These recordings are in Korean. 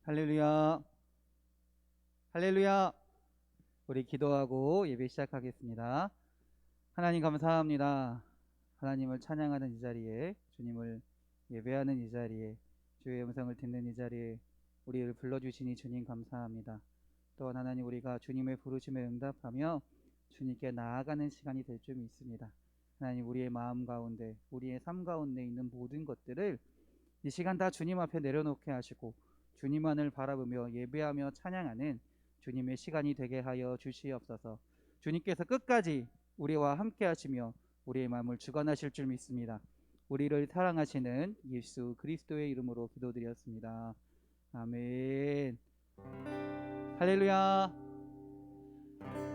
할렐루야, 할렐루야. 우리 기도하고 예배 시작하겠습니다. 하나님 감사합니다. 하나님을 찬양하는 이 자리에, 주님을 예배하는 이 자리에, 주의 음성을 듣는 이 자리에 우리를 불러주시니 주님 감사합니다. 또한 하나님, 우리가 주님의 부르심에 응답하며 주님께 나아가는 시간이 될 줄 믿습니다. 하나님, 우리의 마음 가운데, 우리의 삶 가운데 있는 모든 것들을 이 시간 다 주님 앞에 내려놓게 하시고 주님만을 바라보며 예배하며 찬양하는 주님의 시간이 되게 하여 주시옵소서. 주님께서 끝까지 우리와 함께 하시며 우리의 마음을 주관하실 줄 믿습니다. 우리를 사랑하시는 예수 그리스도의 이름으로 기도드렸습니다. 아멘. 할렐루야.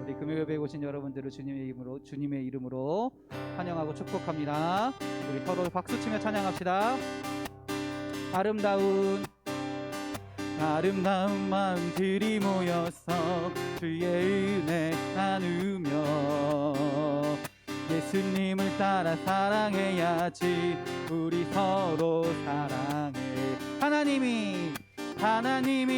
우리 금요 예배에 오신 여러분들을 주님의 이름으로 환영하고 축복합니다. 우리 서로 박수치며 찬양합시다. 아름다운 마음들이 모여서 주의 은혜 나누며 예수님을 따라 사랑해야지. 우리 서로 사랑해. 하나님이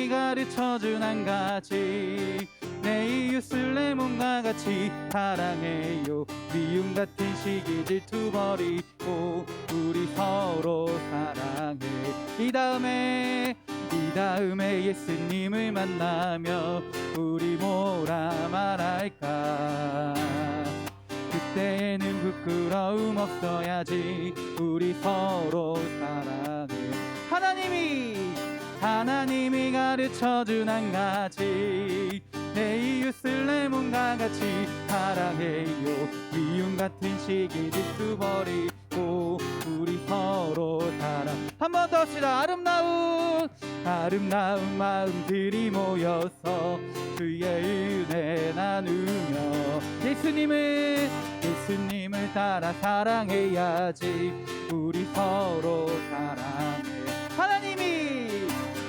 가르쳐준 한 가지, 내 이웃을 내 몸과 같이 사랑해요. 미움 같은 시기 질투버리고 우리 서로 사랑해. 이 다음에 예수님을 만나며 우리 뭐라 말할까. 그때는 부끄러움 없어야지. 우리 서로 사랑해. 하나님이 가르쳐준 한 가지, 내 이웃을 내 몸과 같이 사랑해요. 미움 같은 시기 질투버리고 우리 서로 사랑. 한 번 더 합시다. 아름다운 마음들이 모여서 주의 은혜 나누며 예수님을 따라 사랑해야지. 우리 서로 사랑해.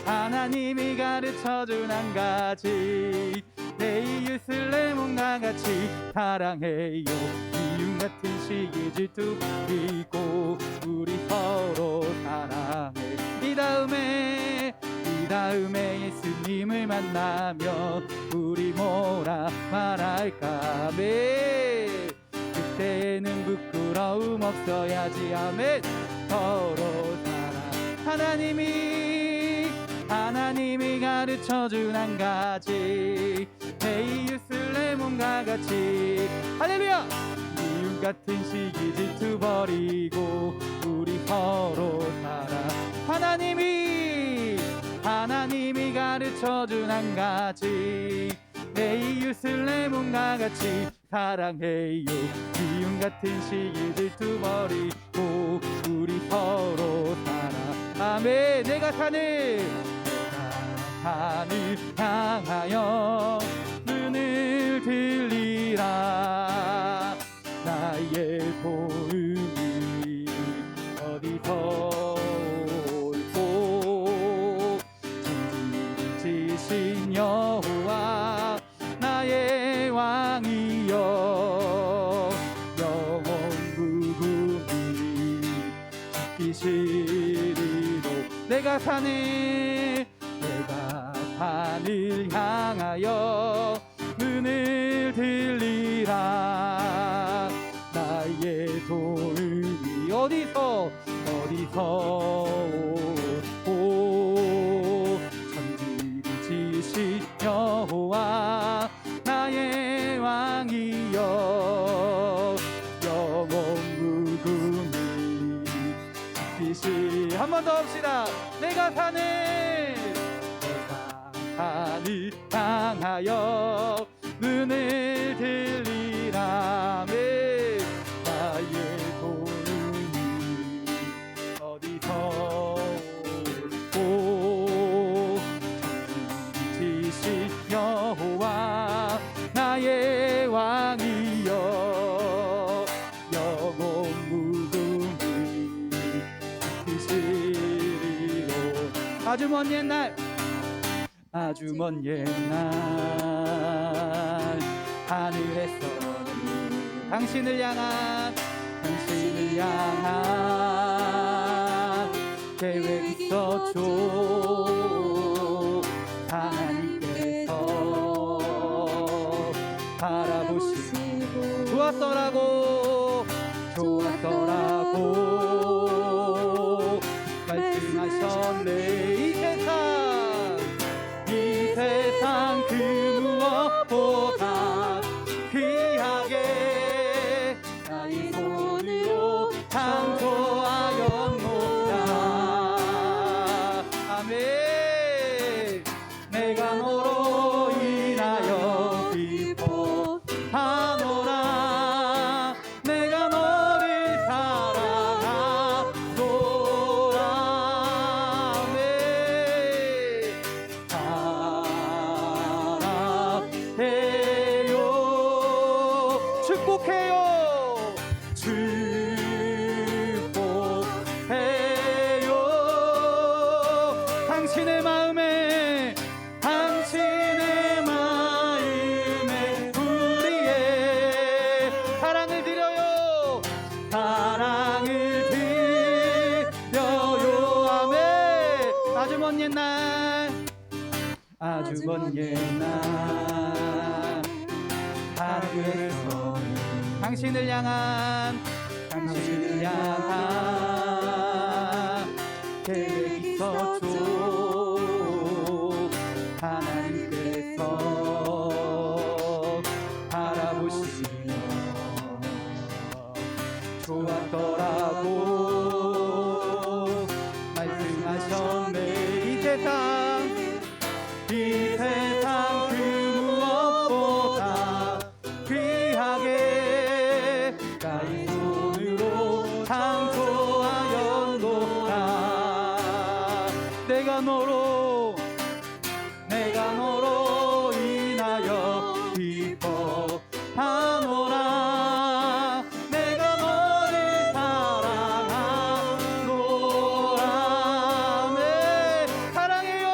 하나님이 가르쳐준 한 가지, 내 이웃을 내 몸과 같이 사랑해요. 미움 같은 시기 질투이고 우리 서로 사랑해. 이 다음에 예수님을 만나며 우리 뭐라 말할까. 아멘. 그때는 부끄러움 없어야지. 아멘. 서로 사랑. 하나님이 가르쳐준 한 가지, 내 이웃을 내 몸과 같이. 할렐루야. 미움 같은 시기 질투버리고 우리 서로 살아. 하나님이 가르쳐준 한 가지, 내 이웃을 내 몸과 같이 사랑해요. 미움 같은 시기 질투버리고 우리 서로 살아. 아멘. 내가 산을 향하여 눈을 들리라. 나의 도움이 어디서 올꼬. 전지신 여호와 나의 왕이여, 영원 무궁히 지키시리로. 내가 산을 향하여 눈을 들리라. 나의 도움이 어디서 오고. 전지지신 여호와 나의 왕이여, 영원 무궁히 지키시. 한 번 더 합시다. 내가 산을 향하여 눈을 들리라. 나의 도움이 어디서 올꼬. 전지신 여호와 나의 왕이여, 영원 무궁히 지키시리로. 아주 먼 옛날 하늘에서는 당신을 향한 계획 있었죠. 하나님께서 바라보시고 좋았더라고 말씀하셨네. 이 세상 그 무엇보다 귀하게 나의 손으로 창조하였노라. 아멘. 내가 너로 인하여 기뻐하노라. 내가 너를 사랑하노라. 아멘. 사랑해요. 축복해요. 축복해요. 당신의 마음에 우리의 사랑을 드려요. 사랑을 드려요. 아멘. 아주 먼 옛날 하늘에서 당신을 향한 계획이 있었죠. 하나님께서 바라보시며 좋았더라고 말씀하셨네. 이 세상 그 무엇보다 귀하게 나의 손으로 창조하였노라. 내가 너로 인하여 기뻐하노라. 내가 너를 사랑하노라. 네, 사랑해요.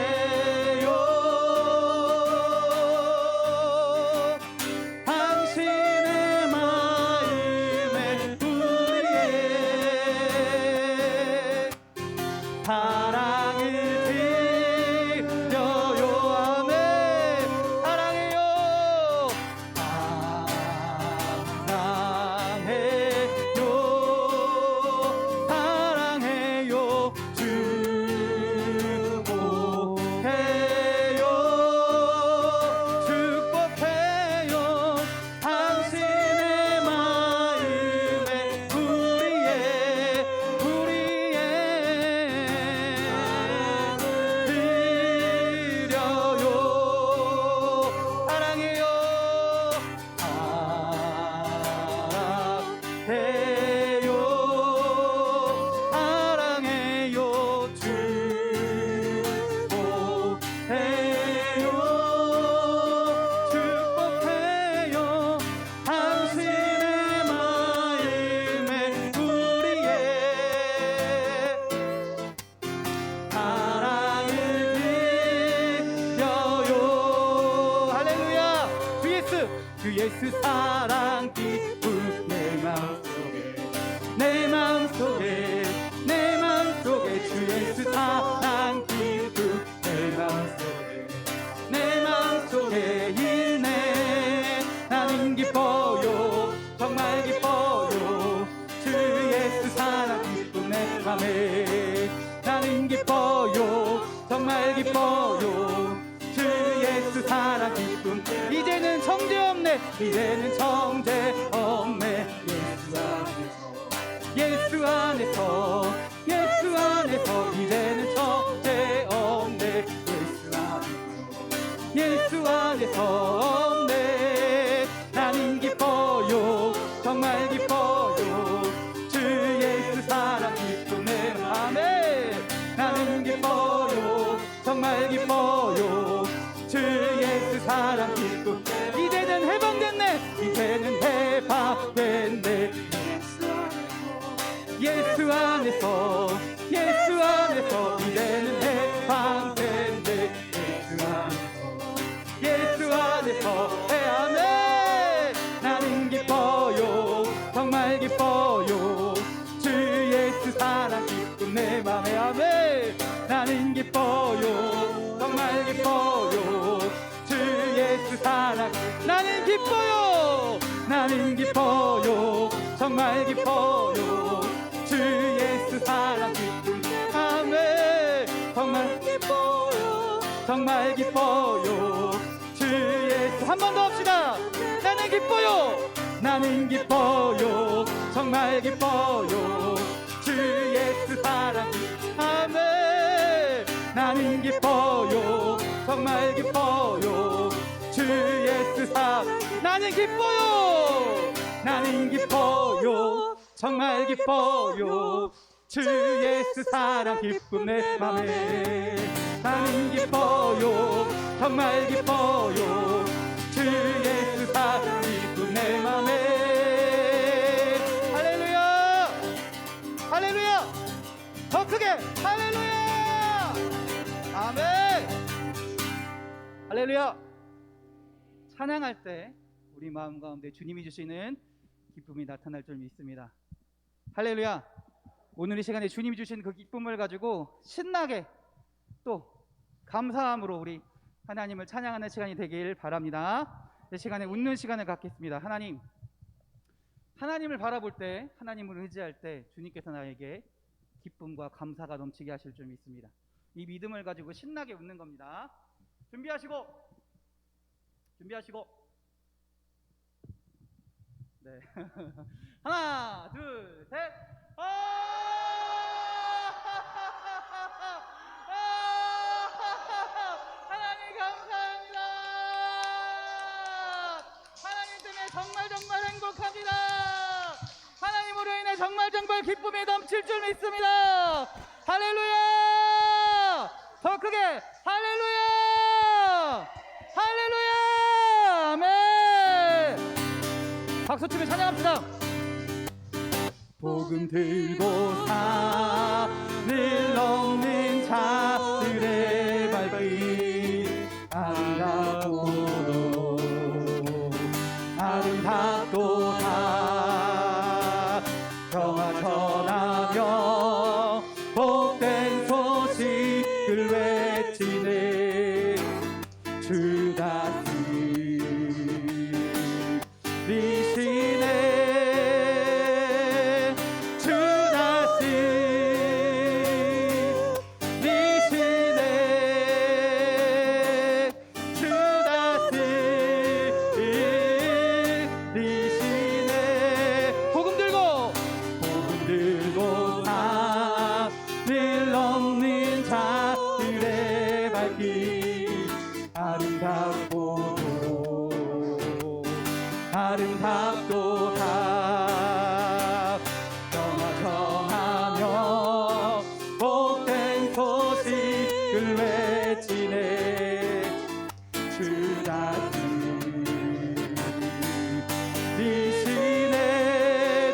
축복해요. 당신의 마음에 우리의 사랑을 드려요. 아멘. 사랑해요. 사랑해요. 축복해요. 축복해요. 당신의 마음에 우리의 드려요. 사랑해요. 사랑해요. 축복해요. 당신의 마음에 우리의 사랑을 드려요. 할렐루야. 주 예수 사랑 기쁨 내 마음속에 주 예수 사랑 기쁨 내 마음속에 있네. 나는 기뻐요. 정말 기뻐요. 주 예수 사랑 기쁨 내 맘에 나는 기뻐요. 정말 기뻐요. 주 예수 사랑 기쁨 이제는 정죄 없네. 예수 안에서 이제는 정죄 없네. 예수 안에서 없네. 나는 기뻐요. 정말 기뻐요. 주 예수 사랑 기쁨 내 맘에 나는 기뻐요. 정말 기뻐요. 주 예수 사랑 기쁨 이제는 해방됐네. 예수 안에서 이제는 해방됐네. 예수 안에서 아멘. 나는 기뻐요. 나는 기뻐요. 정말 기뻐요. 주 예수 사랑 기쁨. 아멘. 정말 기뻐요. 정말 기뻐요. 주 예수. 한 번 더 합시다. 나는 기뻐요. 나는 기뻐요. 정말 기뻐요. 주 예수 사랑 기쁨. 아멘. 나는 기뻐요. 정말 기뻐요. 주 예수 사랑. 나는 기뻐요. 나는 기뻐요. 정말 기뻐요. 주 예수 사랑 기쁨 내 맘에. 나는 기뻐요. 정말 기뻐요. 주 예수 사랑 기쁨 내 맘에. 할렐루야. 할렐루야. 더 크게 할렐루야. 아멘. 할렐루야. 찬양할 때 우리 마음 가운데 주님이 주시는 기쁨이 나타날 줄 믿습니다. 할렐루야. 오늘 이 시간에 주님이 주신 그 기쁨을 가지고 신나게 또 감사함으로 우리 하나님을 찬양하는 시간이 되길 바랍니다. 이 시간에 웃는 시간을 갖겠습니다. 하나님을 바라볼 때, 하나님을 의지할 때 주님께서 나에게 기쁨과 감사가 넘치게 하실 줄 믿습니다. 이 믿음을 가지고 신나게 웃는 겁니다. 준비하시고 네. 하나, 둘, 셋. 하나님 감사합니다. 하나님 때문에 정말 행복합니다. 하나님으로 인해 정말 기쁨이 넘칠 줄 믿습니다. 할렐루야. 더 크게 할렐루야. 할렐루야. 아멘. 박수치며 찬양합시다. 복음 들고 산을 넘는 자들의 발길 아름답도다. 평화 전하며 복된 소식을 외치네. 주 다스리시네. 주 다스리시네. 주 다스리시네. 복음 들고 산을 넘는 자들의 발길 아름답도다. 평화 전하며 복된 소식을 외치네. 주 다스리시네.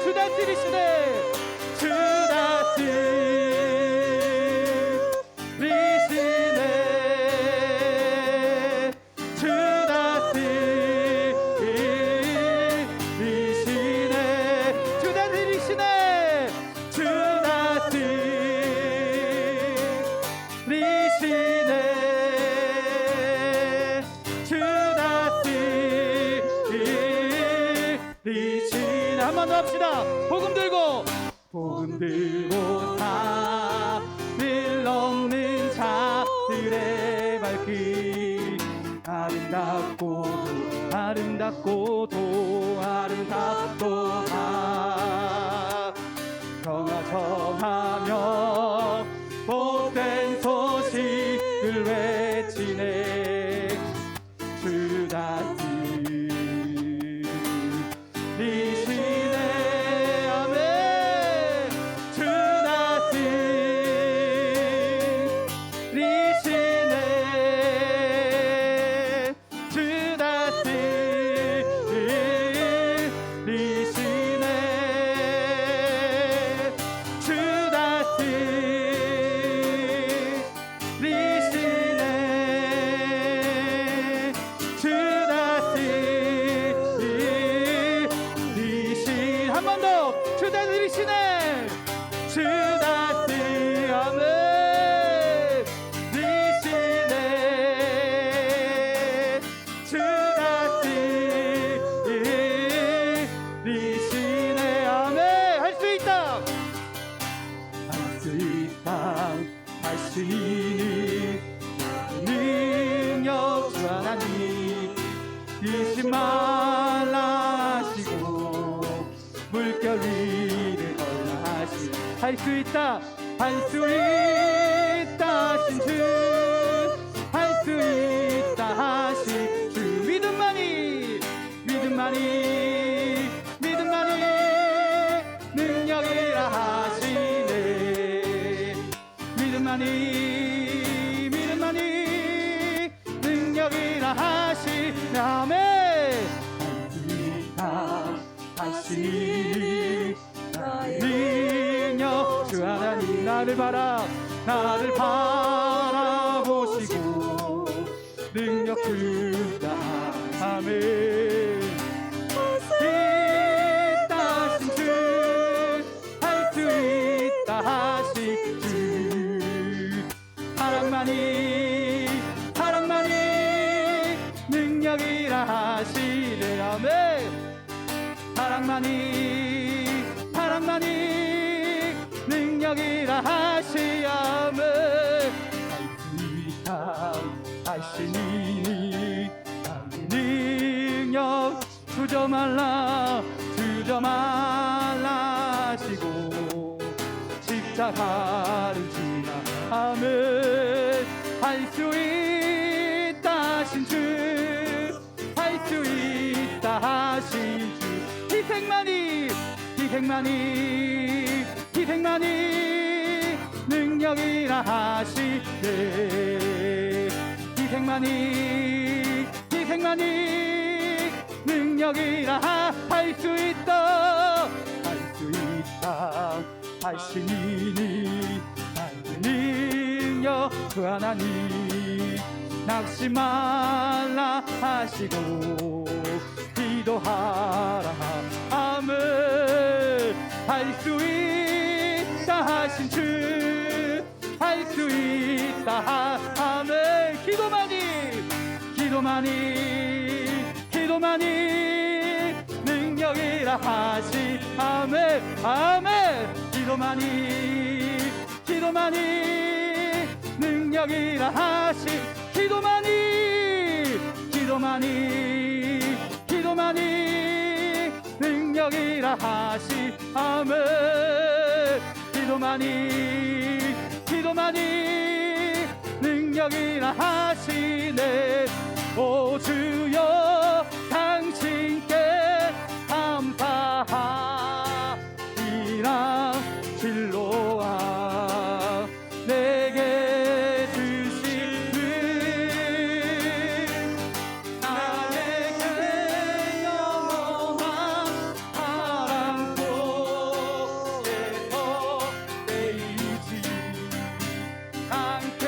주 다스리시네. 주 다스리시네. 주 한번 더 합시다. 복음 들고 산을 넘는 자들의 발길 아름답도다. 평화 전하며 복된 소식을 외치네. 주 다스리시네. 아멘. 주 다스리시네. 주 다스리시네. 주 다스리시네. 뛰지 말라 하시고 물결 위를 걸라 하시고 할 수 있다 할 수 있다 하신 주 할 수 있다 하신 주 믿음만이 능력이라 하시네 믿음만이 능력이라 하시네 아멘 하시니 나의 능력 주 하나님 나를 바라보시고 능력 주다 아멘 있다 하신 주 할 수 있다 하신 주 사랑만이 능력이라 하시네 아멘 사랑만이 능력이라 하시야매 하시니 능력 주저 말라 하시고 십자가를 지나 아멘 할 수 있다 하신 주 할 수 있다 하신 주 희생만이 능력이라 하시네 희생만이 능력이라 할 수 있다 하시니 능력 그 하나님 낙심 말라 하시고 기도하라 아멘 할 수 있다 하신 주 할 수 있다 아멘 기도만이 능력이라 하시 아멘 기도만이 능력이라 하시 기도만이 능력이라 하시 아멘 기도만이 능력이라 하시네 오 주여 당신께 감사하리라 진로와 내게 주시는 나에게 영원한 사랑 속에서 내이지 않게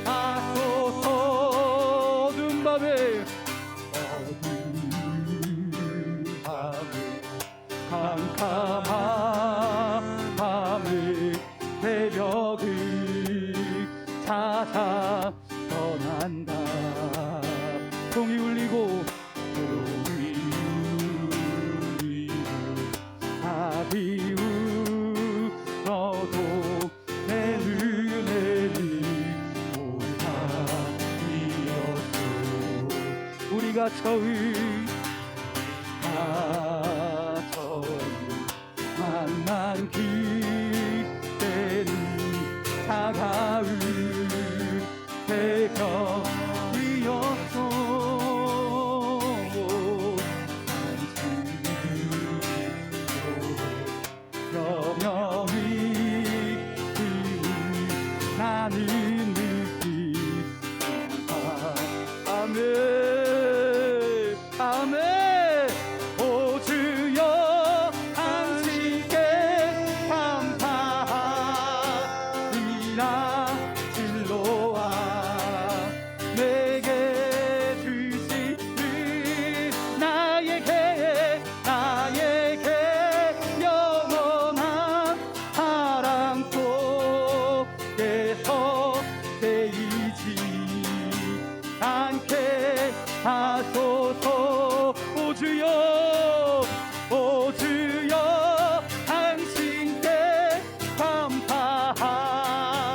하소서 어두운 밤에 캄캄한 밤에 새벽을 찾아 떠난다 종이 울리고 답이 울어도 내 눈에는 오답이었어 우리가 처음 만난 그때는 차가운 새벽이었어 여명이 나는 느끼 아멘 오 주여 당신께 감사하리라 진로와 내게 주시는 나에게 영원한 사랑 속에서 내이지 않게 하소서 오 주여 당신께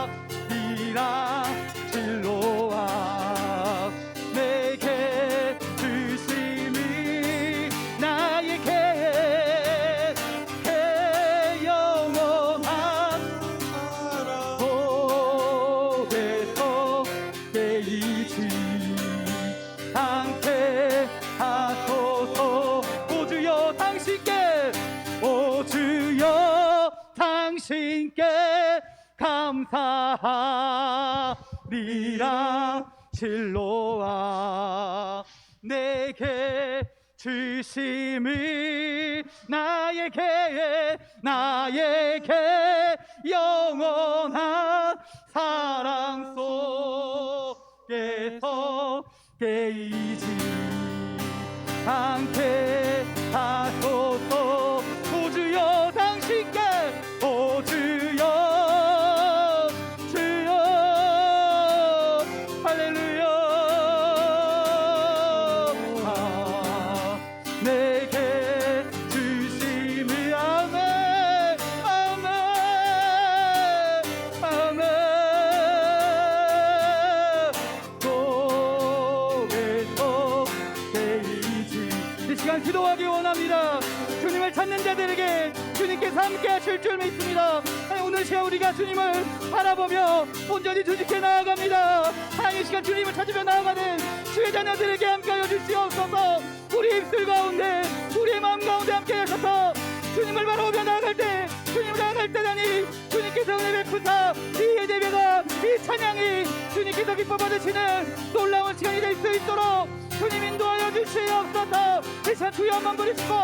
감사하리라 진로와 내게 주시 당신께 감사하리라. 실로와 내게 주심을 나에게 영원한 사랑 속에서 깨이지 않게 하소서. 오 주여 당신께 오 주여 주여 할렐루야. 내게 주심을 아멘 아멘 아멘. 속에서 깨이지. 이 시간 기도하기 원합니다. 주님을 찾는 자들에게 주님께서 함께 하실 줄 믿습니다. 오늘 시간 우리가 주님을 바라보며 온전히 주님께 나아갑니다. 하나님, 이 시간 주님을 찾으며 나아가는 주의 자녀들에게 함께하여 주시옵소서. 우리 입술 가운데 우리의 마음 가운데 함께 하셔서 주님을 바라보며 나아갈 때 주님을 나아갈 때라니 주님께서 은혜 베푸사 이 예배가 이 찬양이 주님께서 기뻐 받으시는 놀라운 시간이 될 수 있도록 주님 인도하여 주시옵소서. 이 시간 주여 한번 부르시고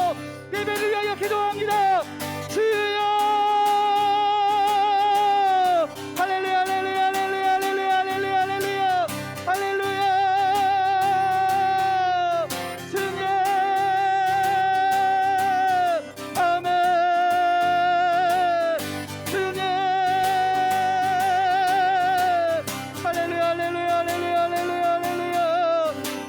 예배를 위하여 기도합니다. 주여 할렐루야 할렐루야 할렐루야 할렐루야 할렐루야 할렐루야 할렐루야. 주님 아멘. 주님 할렐루야 할렐루야 할렐루야 할렐루야 할렐루야.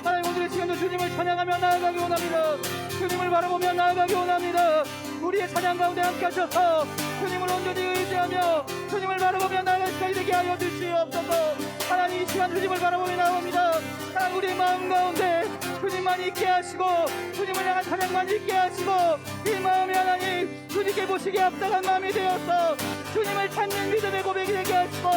하나님, 오늘 이 시간도 주님을 찬양하며 나아가기 원합니다. 주님을 바라보며 나아가기 원합니다. 우리의 찬양 가운데 함께 하셔서 주님을 온전히 의지하며 주님을 바라보며 나아갈 시간이 되게 하여 주시옵소서. 하나님, 이 시간 주님을 바라보며 나옵니다. 하나님, 우리의 마음 가운데 주님만 있게 하시고 주님을 향한 찬양만 있게 하시고 이 마음이 하나님 주님께 보시기에 합당한 마음이 되어서 주님을 찾는 믿음의 고백이 되게 하시고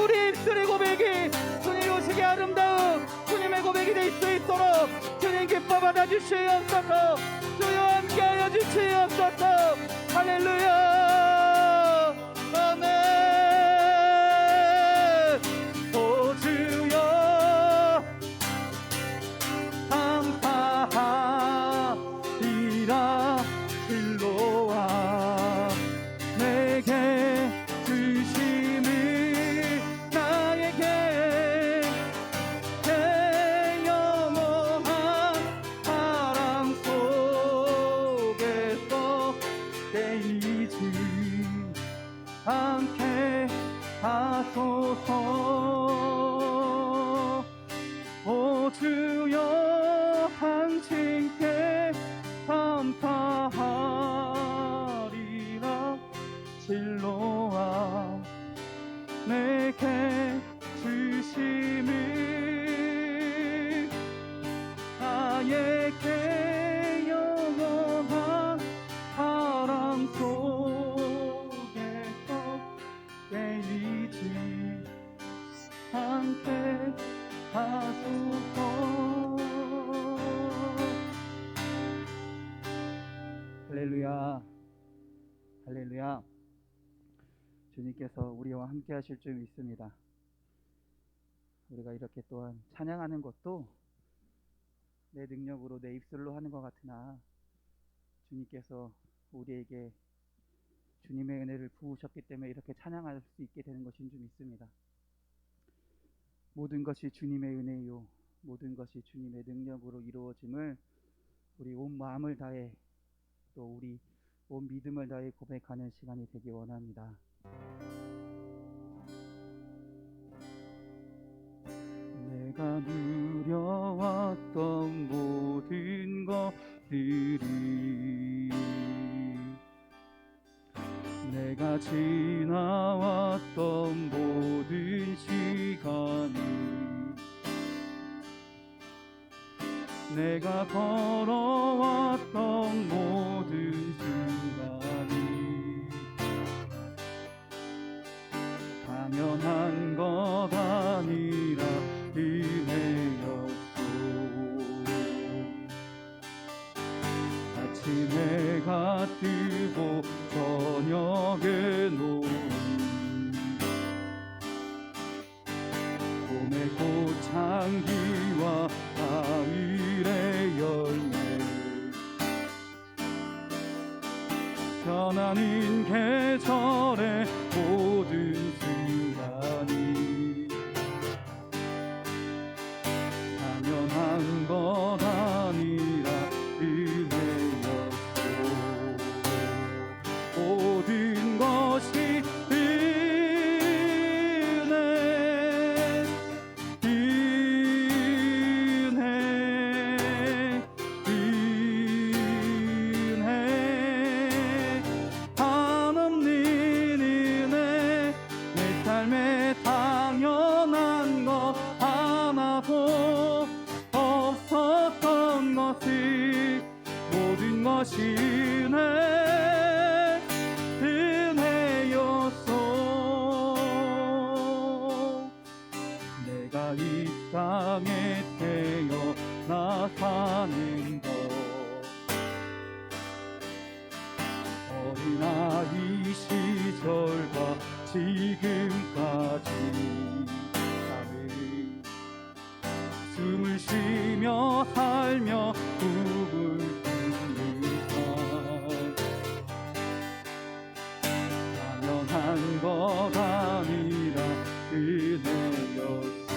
우리 입술의 고백이 주님 오시기에 아름다운 주님의 고백이 될 수 있도록 주님 기뻐 받아주시옵소서. 주여 함께하여 주시옵소서. 할렐루야 아멘. 오 주여 감사하리라. 실로와 내게 주심을 나에게 영원한 사랑 속에서 깨이지 않게 하소서. 오 주여 당신께 감사하리라. 실로와 내게 주심을 나에게 영원한 사랑 속에서 깨이지 않게 하소서. 할렐루야 할렐루야. 주님께서 우리와 함께 하실 줄 믿습니다. 우리가 이렇게 또한 찬양하는 것도 내 능력으로 내 입술로 하는 것 같으나 주님께서 우리에게 주님의 은혜를 부으셨기 때문에 이렇게 찬양할 수 있게 되는 것인 줄 믿습니다. 모든 것이 주님의 은혜요 모든 것이 주님의 능력으로 이루어짐을 우리 온 마음을 다해 또 우리 온 믿음을 다해 고백하는 시간이 되기 원합니다. 내가 누려왔던 모든 것들이 내가 지나왔던 모든 시간이 내가 걸어왔던 모든 순간이 당연한 것 아니라 은혜였소. 아침에 해가 뜨고 저녁에 노 변하는 계절의 모든 순간이 당연한 것 아니라 은혜였소. 모든 것이 은혜였소. 내가 이 땅에 태어나 사는 것 어린아이 시절과 지금까지 숨을 쉬며 살며 꿈을 꾸는 삶 당연한 것 아니라 은혜였소.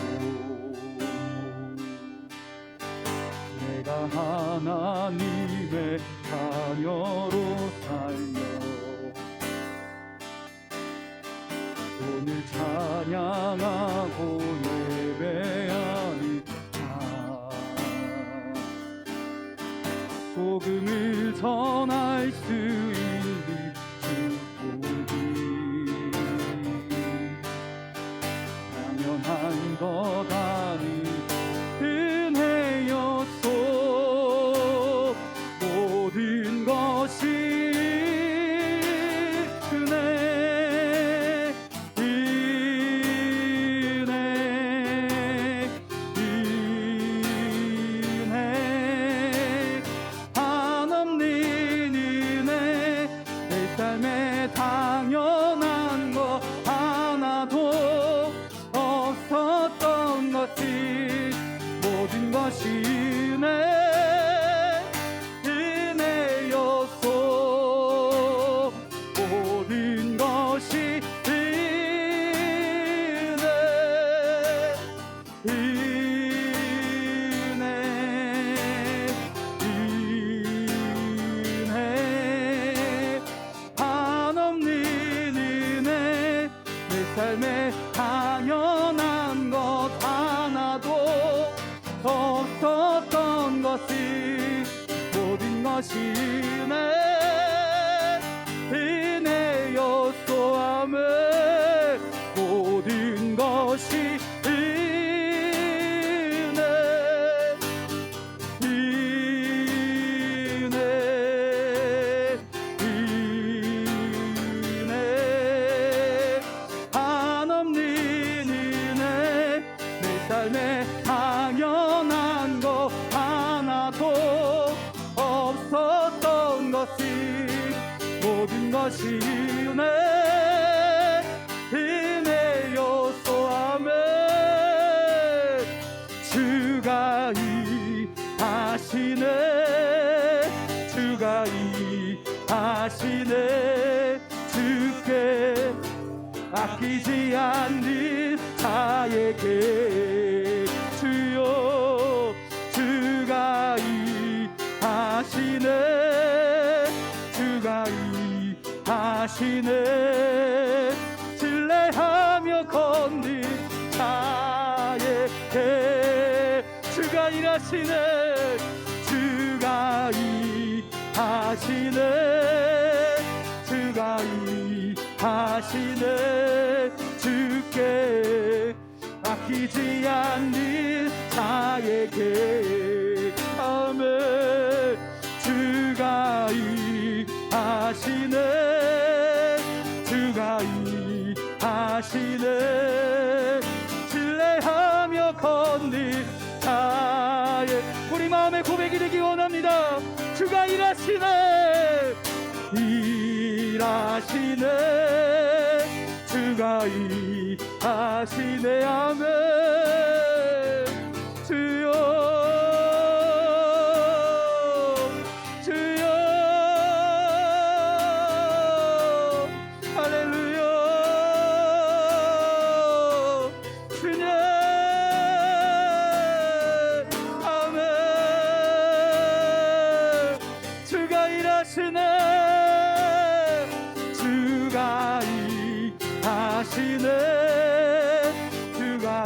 내가 하나님의 자녀로 살며 오늘 찬양하고 예배하는 복음을 전할 수 있는 축복이 당연한 것 아닌 은혜였소. 모든 것이 은혜 한없는 은혜 내 삶에 당연한 것 하나도 없었던 것이 모든 것이 은혜였소. 모든 것이 삶에 당연한 것 하나도 없었던 것이 모든 것이 은혜였소. 아멘. 모든 것이 삶에 당연한 것 하나도 없었던 것이 모든 것이 은혜였소. 아멘. 주가 일하시네 주가 일하시네 주께 아끼지 않는 자에게 주여 주가 일하시네 주가 일하시네 신뢰하며 걷는 자에게 주가 일하시네 주가 일하시네 주가 일하시네 주께 아끼지 않는 자에게 아멘. 주가 일하시네 주가 일하시네 신뢰하며 걷는 자의 우리 마음의 고백이 되기 원합니다. 주가 일하시네 일하시네 주가 일하시네 아멘. 주여 주여 일하시네 주가 일하시네 주가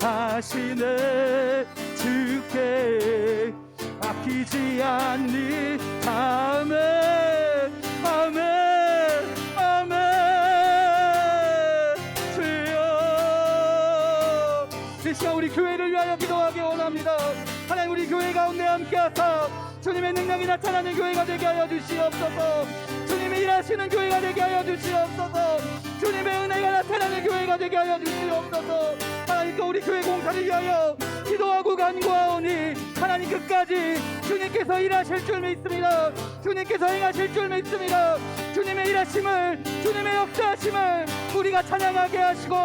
일하시네 주께 아끼지 않니 아멘 아멘 아멘 주여 이 시간 우리 교회를 위하여 기도하기 원합니다. 하나님 우리 교회 가운데 함께하사 주님의 능력이 나타나는 교회가 되게 하여 주시옵소서. 주님이 일하시는 교회가 되게 하여 주시옵소서. 주님의 은혜가 나타나는 교회가 되게 하여 주시옵소서. 하나님 또 우리 교회 공사를 위하여 기도하고 간구하오니 하나님 끝까지 주님께서 일하실 줄 믿습니다. 주님께서 행하실 줄 믿습니다. 주님의 일하심을 주님의 역사하심을 우리가 찬양하게 하시고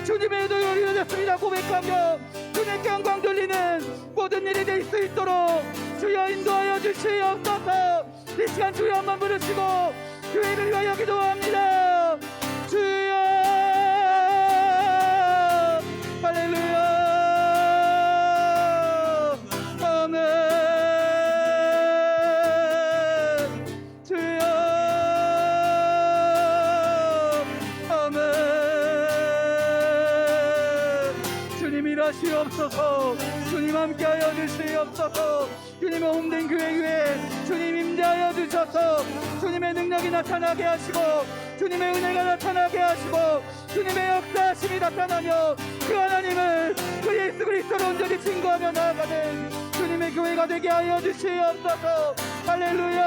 주님의 의도를 이루어졌습니다 고백하며 주님께 영광 돌리는 모든 일이 될 수 있도록 주여 인도하여 주시옵소서. 이 시간 주여 한번 부르시고 교회를 위하여 기도합니다. 주여 할렐루야 아멘 주여 아멘 주님 일하시옵소서. 주님 함께하여 주시옵소서. 주님의 홈된 교회 위에 주님 임재하여 주셔서 주님의 능력이 나타나게 하시고 주님의 은혜가 나타나게 하시고 주님의 역사하심이 나타나며 그 하나님을 그 예수 그리스도로 온전히 증거하며 나아가는 주님의 교회가 되게 하여 주시옵소서. 할렐루야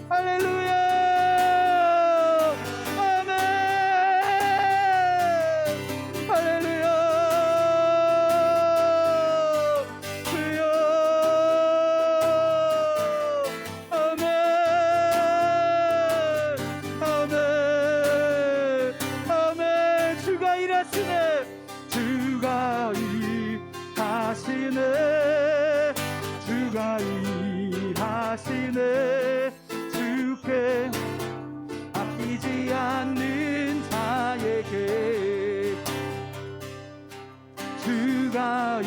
할렐루야 아멘 할렐루야 주여 아멘 아멘 아멘 주가 일하시네 주가 일하시네 주가 일하시네 주께 아끼지 않는 자에게 주가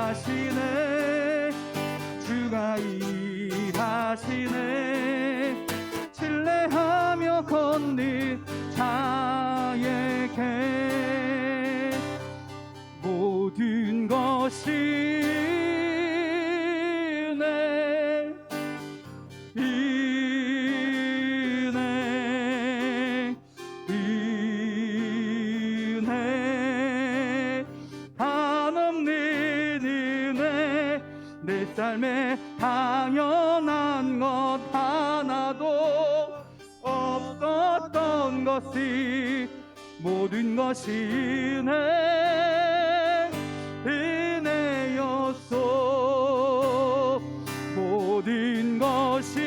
일하시네 주가 일하시네 신뢰하며 걷는 자에게 모든 것이 은혜 한없는 은혜 내 삶에 당연한 것 하나도 없었던 것이 모든 것이 은혜였소 모든 것이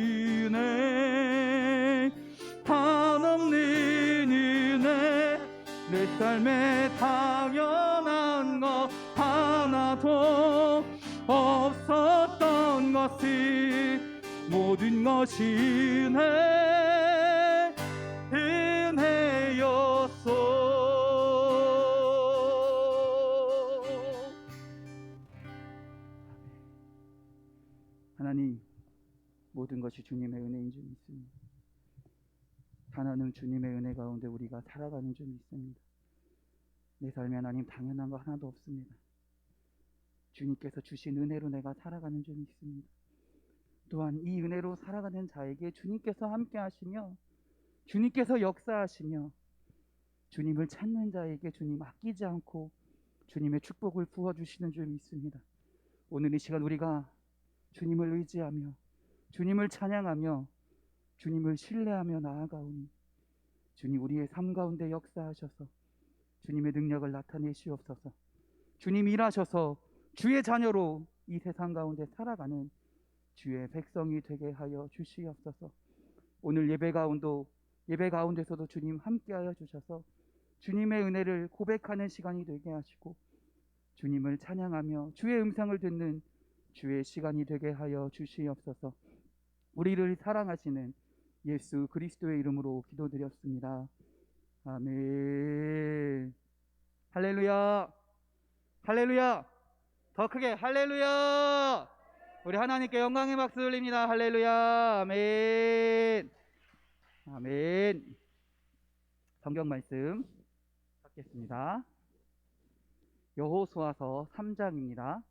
은혜 한없는 은혜 내 삶에 당연한 것 하나도 없었던 것이 모든 것이 은혜였소. 하나님 모든 것이 주님의 은혜인 줄 믿습니다. 하나님 주님의 은혜 가운데 우리가 살아가는 줄 믿습니다. 내 삶에 하나님 당연한 거 하나도 없습니다. 주님께서 주신 은혜로 내가 살아가는 줄 믿습니다. 또한 이 은혜로 살아가는 자에게 주님께서 함께 하시며 주님께서 역사하시며 주님을 찾는 자에게 주님 아끼지 않고 주님의 축복을 부어주시는 줄 믿습니다. 오늘 이 시간 우리가 주님을 의지하며 주님을 찬양하며 주님을 신뢰하며 나아가오니 주님 우리의 삶 가운데 역사하셔서 주님의 능력을 나타내시옵소서. 주님 일하셔서 주의 자녀로 이 세상 가운데 살아가는 주의 백성이 되게 하여 주시옵소서. 오늘 예배 가운데서도 주님 함께하여 주셔서 주님의 은혜를 고백하는 시간이 되게 하시고 주님을 찬양하며 주의 음성을 듣는 주의 시간이 되게 하여 주시옵소서. 우리를 사랑하시는 예수 그리스도의 이름으로 기도드렸습니다. 아멘. 할렐루야. 할렐루야. 더 크게 할렐루야. 우리 하나님께 영광의 박수 올립니다. 할렐루야. 아멘. 아멘. 성경 말씀 찾겠습니다. 여호수아서 3장입니다.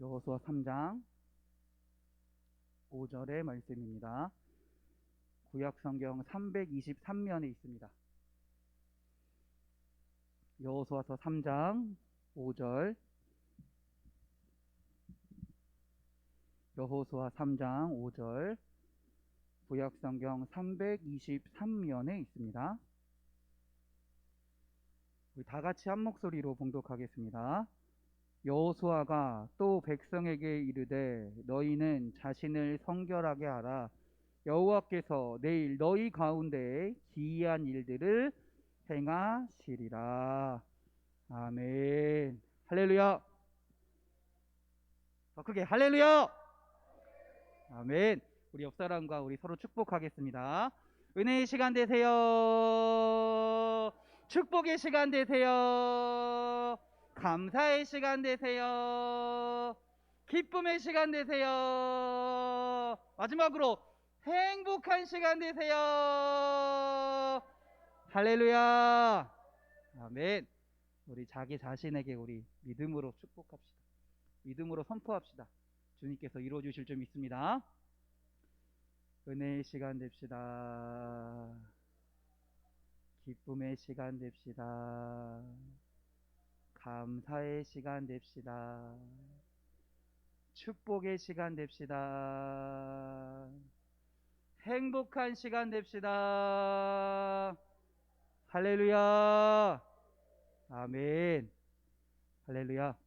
여호수아 3장 5절의 말씀입니다. 구약 성경 323면에 있습니다. 여호수아서 3장 5절. 여호수아 3장 5절. 구약 성경 323면에 있습니다. 우리 다 같이 한 목소리로 봉독하겠습니다. 여호수아가 또 백성에게 이르되 너희는 자신을 성결하게 하라. 여호와께서 내일 너희 가운데 기이한 일들을 행하시리라. 아멘. 할렐루야. 더 크게 할렐루야. 아멘. 우리 옆 사람과 우리 서로 축복하겠습니다. 은혜의 시간 되세요. 축복의 시간 되세요. 감사의 시간 되세요. 기쁨의 시간 되세요. 마지막으로 행복한 시간 되세요. 할렐루야. 아멘. 우리 자기 자신에게 우리 믿음으로 축복합시다. 믿음으로 선포합시다. 주님께서 이루어 주실 줄 믿습니다. 은혜의 시간 됩시다. 기쁨의 시간 됩시다. 감사의 시간 됩시다. 축복의 시간 됩시다. 행복한 시간 됩시다. 할렐루야. 아멘. 할렐루야.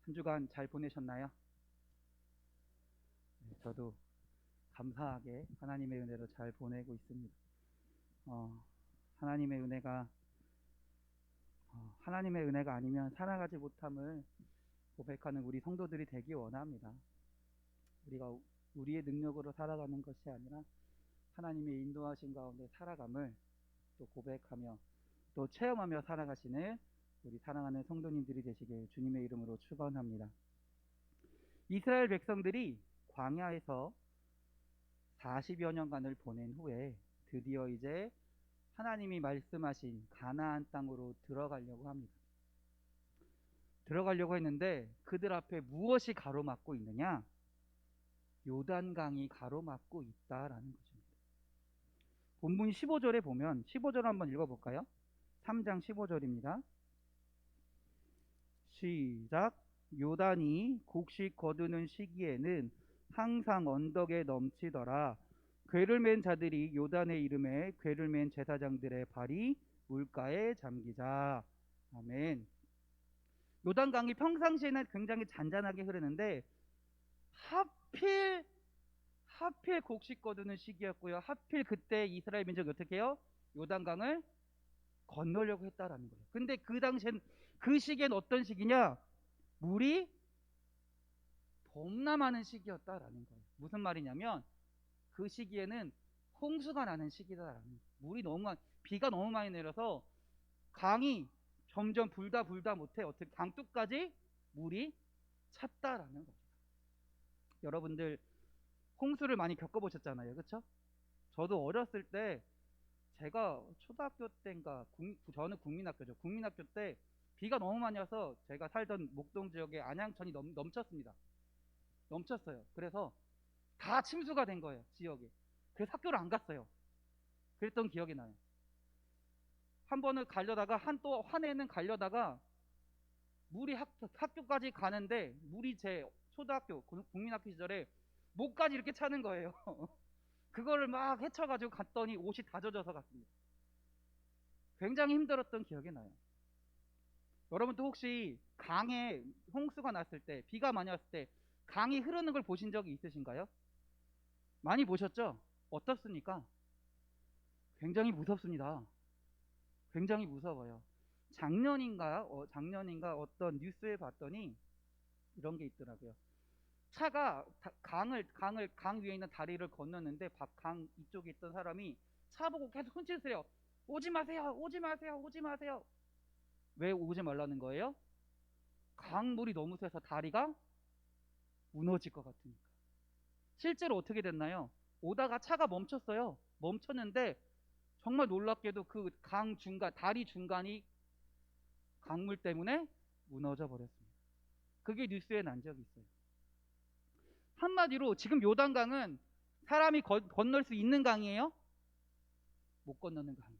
한 주간 잘 보내셨나요? 네, 저도 감사하게 하나님의 은혜로 잘 보내고 있습니다. 하나님의 은혜가 아니면 살아가지 못함을 고백하는 우리 성도들이 되기 원합니다. 우리가 우리의 능력으로 살아가는 것이 아니라 하나님의 인도하신 가운데 살아감을 또 고백하며 또 체험하며 살아가시는 우리 사랑하는 성도님들이 되시길 주님의 이름으로 축원합니다. 이스라엘 백성들이 광야에서 40여 년간을 보낸 후에 드디어 이제 하나님이 말씀하신 가나안 땅으로 들어가려고 합니다. 들어가려고 했는데 그들 앞에 무엇이 가로막고 있느냐? 요단강이 가로막고 있다라는 것입니다. 본문 15절에 보면 15절 한번 읽어볼까요? 3장 15절입니다. 시작. 요단이 곡식 거두는 시기에는 항상 언덕에 넘치더라. 궤를 맨 자들이 요단의 이름에 궤를 맨 제사장들의 발이 물가에 잠기자. 아멘. 요단강이 평상시에는 굉장히 잔잔하게 흐르는데 하필 곡식 거두는 시기였고요. 하필 그때 이스라엘 민족이 어떻게 해요? 요단강을 건너려고 했다라는 거예요. 근데 그 당시엔 그 시기엔 어떤 시기냐? 물이 너무나 많은 시기였다라는 거예요. 무슨 말이냐면 그 시기에는 홍수가 나는 시기다라는 거예요. 비가 너무 많이 내려서 강이 점점 불다 못해 어떻게 강둑까지 물이 찼다라는 겁니다. 여러분들 홍수를 많이 겪어보셨잖아요, 그렇죠? 저도 어렸을 때 제가 초등학교 때인가 저는 국민학교죠. 국민학교 때 비가 너무 많이 와서 제가 살던 목동 지역에 안양천이 넘쳤습니다. 넘쳤어요. 그래서 다 침수가 된 거예요, 지역에. 그래서 학교를 안 갔어요. 그랬던 기억이 나요. 한 번은 가려다가 한 해는 가려다가 물이 학교까지 가는데 물이 제 초등학교 국민학교 시절에 목까지 이렇게 차는 거예요. 그거를 막 헤쳐가지고 갔더니 옷이 다 젖어서 갔습니다. 굉장히 힘들었던 기억이 나요. 여러분도 혹시 강에 홍수가 났을 때, 비가 많이 왔을 때 강이 흐르는 걸 보신 적이 있으신가요? 많이 보셨죠? 어떻습니까? 굉장히 무섭습니다. 굉장히 무서워요. 작년인가 어떤 뉴스에 봤더니 이런 게 있더라고요. 차가 강 위에 있는 다리를 건넜는데 강 이쪽에 있던 사람이 차 보고 계속 손짓을 해요. 오지 마세요, 오지 마세요, 오지 마세요. 왜 오지 말라는 거예요? 강물이 너무 세서 다리가 무너질 것 같으니까. 실제로 어떻게 됐나요? 오다가 차가 멈췄어요. 멈췄는데 정말 놀랍게도 그 다리 중간이 강물 때문에 무너져 버렸습니다. 그게 뉴스에 난 적이 있어요. 한마디로 지금 요단강은 사람이 건널 수 있는 강이에요? 못 건너는 강이에요.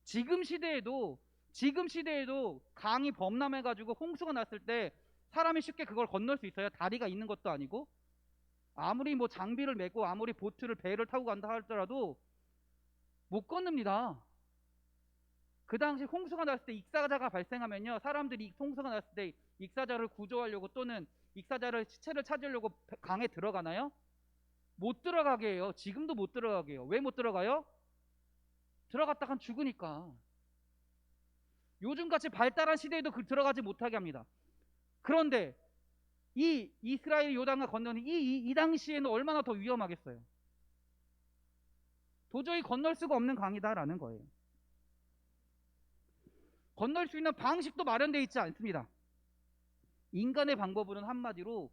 지금 시대에도 강이 범람해가지고 홍수가 났을 때 사람이 쉽게 그걸 건널 수 있어요? 다리가 있는 것도 아니고. 아무리 뭐 장비를 메고 아무리 배를 타고 간다 하더라도 못 건넙니다. 그 당시 홍수가 났을 때 익사자가 발생하면요, 사람들이 홍수가 났을 때 익사자를 구조하려고 또는 익사자를 시체를 찾으려고 강에 들어가나요? 못 들어가게 해요. 지금도 못 들어가게 해요. 왜 못 들어가요? 들어갔다간 죽으니까. 요즘같이 발달한 시대에도 들어가지 못하게 합니다. 그런데 이 이스라엘 요단강 건너는 이 당시에는 얼마나 더 위험하겠어요. 도저히 건널 수가 없는 강이다라는 거예요. 건널 수 있는 방식도 마련되어 있지 않습니다. 인간의 방법으로는 한마디로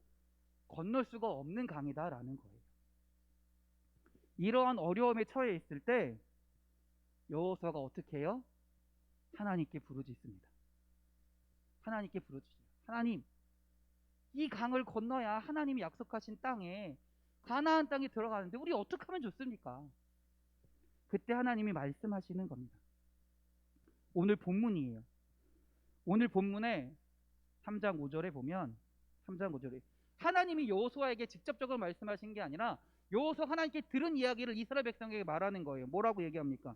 건널 수가 없는 강이다라는 거예요. 이러한 어려움에 처해 있을 때 여호수아가 어떻게 해요? 하나님께 부르짖습니다. 하나님께 부르짖어요. 하나님, 이 강을 건너야 하나님이 약속하신 땅에, 가나안 땅에 들어가는데 우리 어떻게 하면 좋습니까? 그때 하나님이 말씀하시는 겁니다. 오늘 본문이에요. 오늘 본문에 3장 5절에 보면 3장 5절에 하나님이 여호수아에게 직접적으로 말씀하신 게 아니라 여호수아 하나님께 들은 이야기를 이스라엘 백성에게 말하는 거예요. 뭐라고 얘기합니까?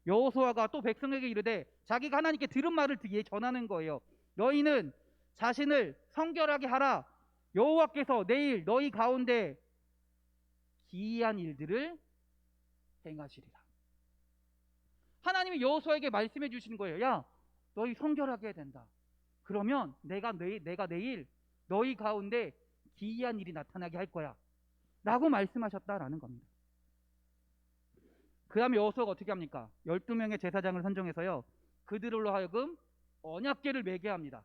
여호수아가 또 백성에게 이르되, 자기가 하나님께 들은 말을 전하는 거예요. 너희는 자신을 성결하게 하라. 여호와께서 내일 너희 가운데 기이한 일들을 행하시리라. 하나님이 여호수아에게 말씀해 주시는 거예요. 야, 너희 성결하게 해야 된다. 그러면 내가 내일 너희 가운데 기이한 일이 나타나게 할 거야 라고 말씀하셨다라는 겁니다. 그 다음에 여호수아가 어떻게 합니까? 12명의 제사장을 선정해서요, 그들로 하여금 언약궤를 매게 합니다.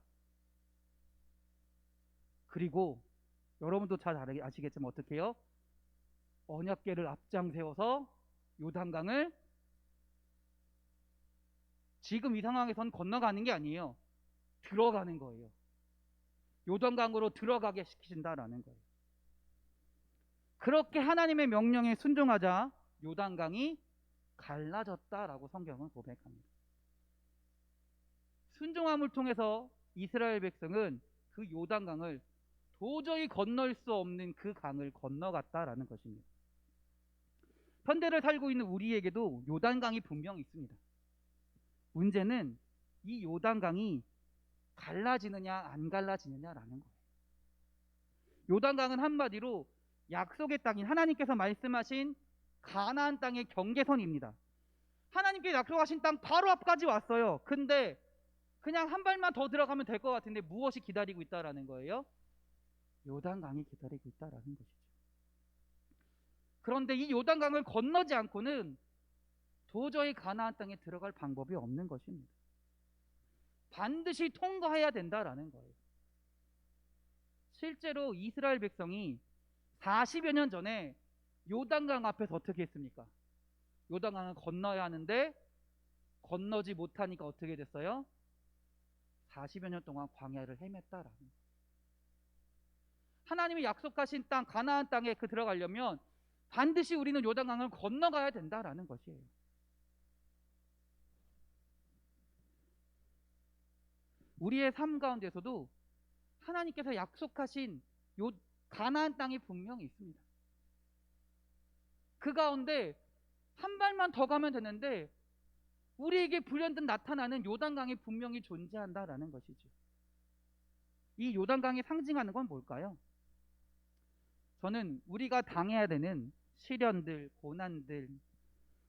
그리고 여러분도 잘 아시겠지만 어떻게 해요? 언약궤를 앞장 세워서 요단강을 지금 이 상황에선 건너가는 게 아니에요. 들어가는 거예요. 요단강으로 들어가게 시키신다라는 거예요. 그렇게 하나님의 명령에 순종하자 요단강이 갈라졌다라고 성경은 고백합니다. 순종함을 통해서 이스라엘 백성은 그 요단강을 도저히 건널 수 없는 그 강을 건너갔다라는 것입니다. 현대를 살고 있는 우리에게도 요단강이 분명히 있습니다. 문제는 이 요단강이 갈라지느냐 안 갈라지느냐라는 거예요. 요단강은 한마디로 약속의 땅인 하나님께서 말씀하신 가나안 땅의 경계선입니다. 하나님께 약속하신 땅 바로 앞까지 왔어요. 근데 그냥 한 발만 더 들어가면 될 것 같은데 무엇이 기다리고 있다라는 거예요? 요단강이 기다리고 있다라는 것이죠. 그런데 이 요단강을 건너지 않고는 도저히 가나안 땅에 들어갈 방법이 없는 것입니다. 반드시 통과해야 된다라는 거예요. 실제로 이스라엘 백성이 40여 년 전에 요단강 앞에서 어떻게 했습니까? 요단강을 건너야 하는데 건너지 못하니까 어떻게 됐어요? 40여 년 동안 광야를 헤맸다라는 거예요. 하나님이 약속하신 땅 가나안 땅에 들어가려면 반드시 우리는 요단강을 건너가야 된다라는 것이에요. 우리의 삶 가운데서도 하나님께서 약속하신 가나안 땅이 분명히 있습니다. 그 가운데 한 발만 더 가면 되는데 우리에게 불현듯 나타나는 요단강이 분명히 존재한다라는 것이죠. 이 요단강이 상징하는 건 뭘까요? 저는 우리가 당해야 되는 시련들, 고난들,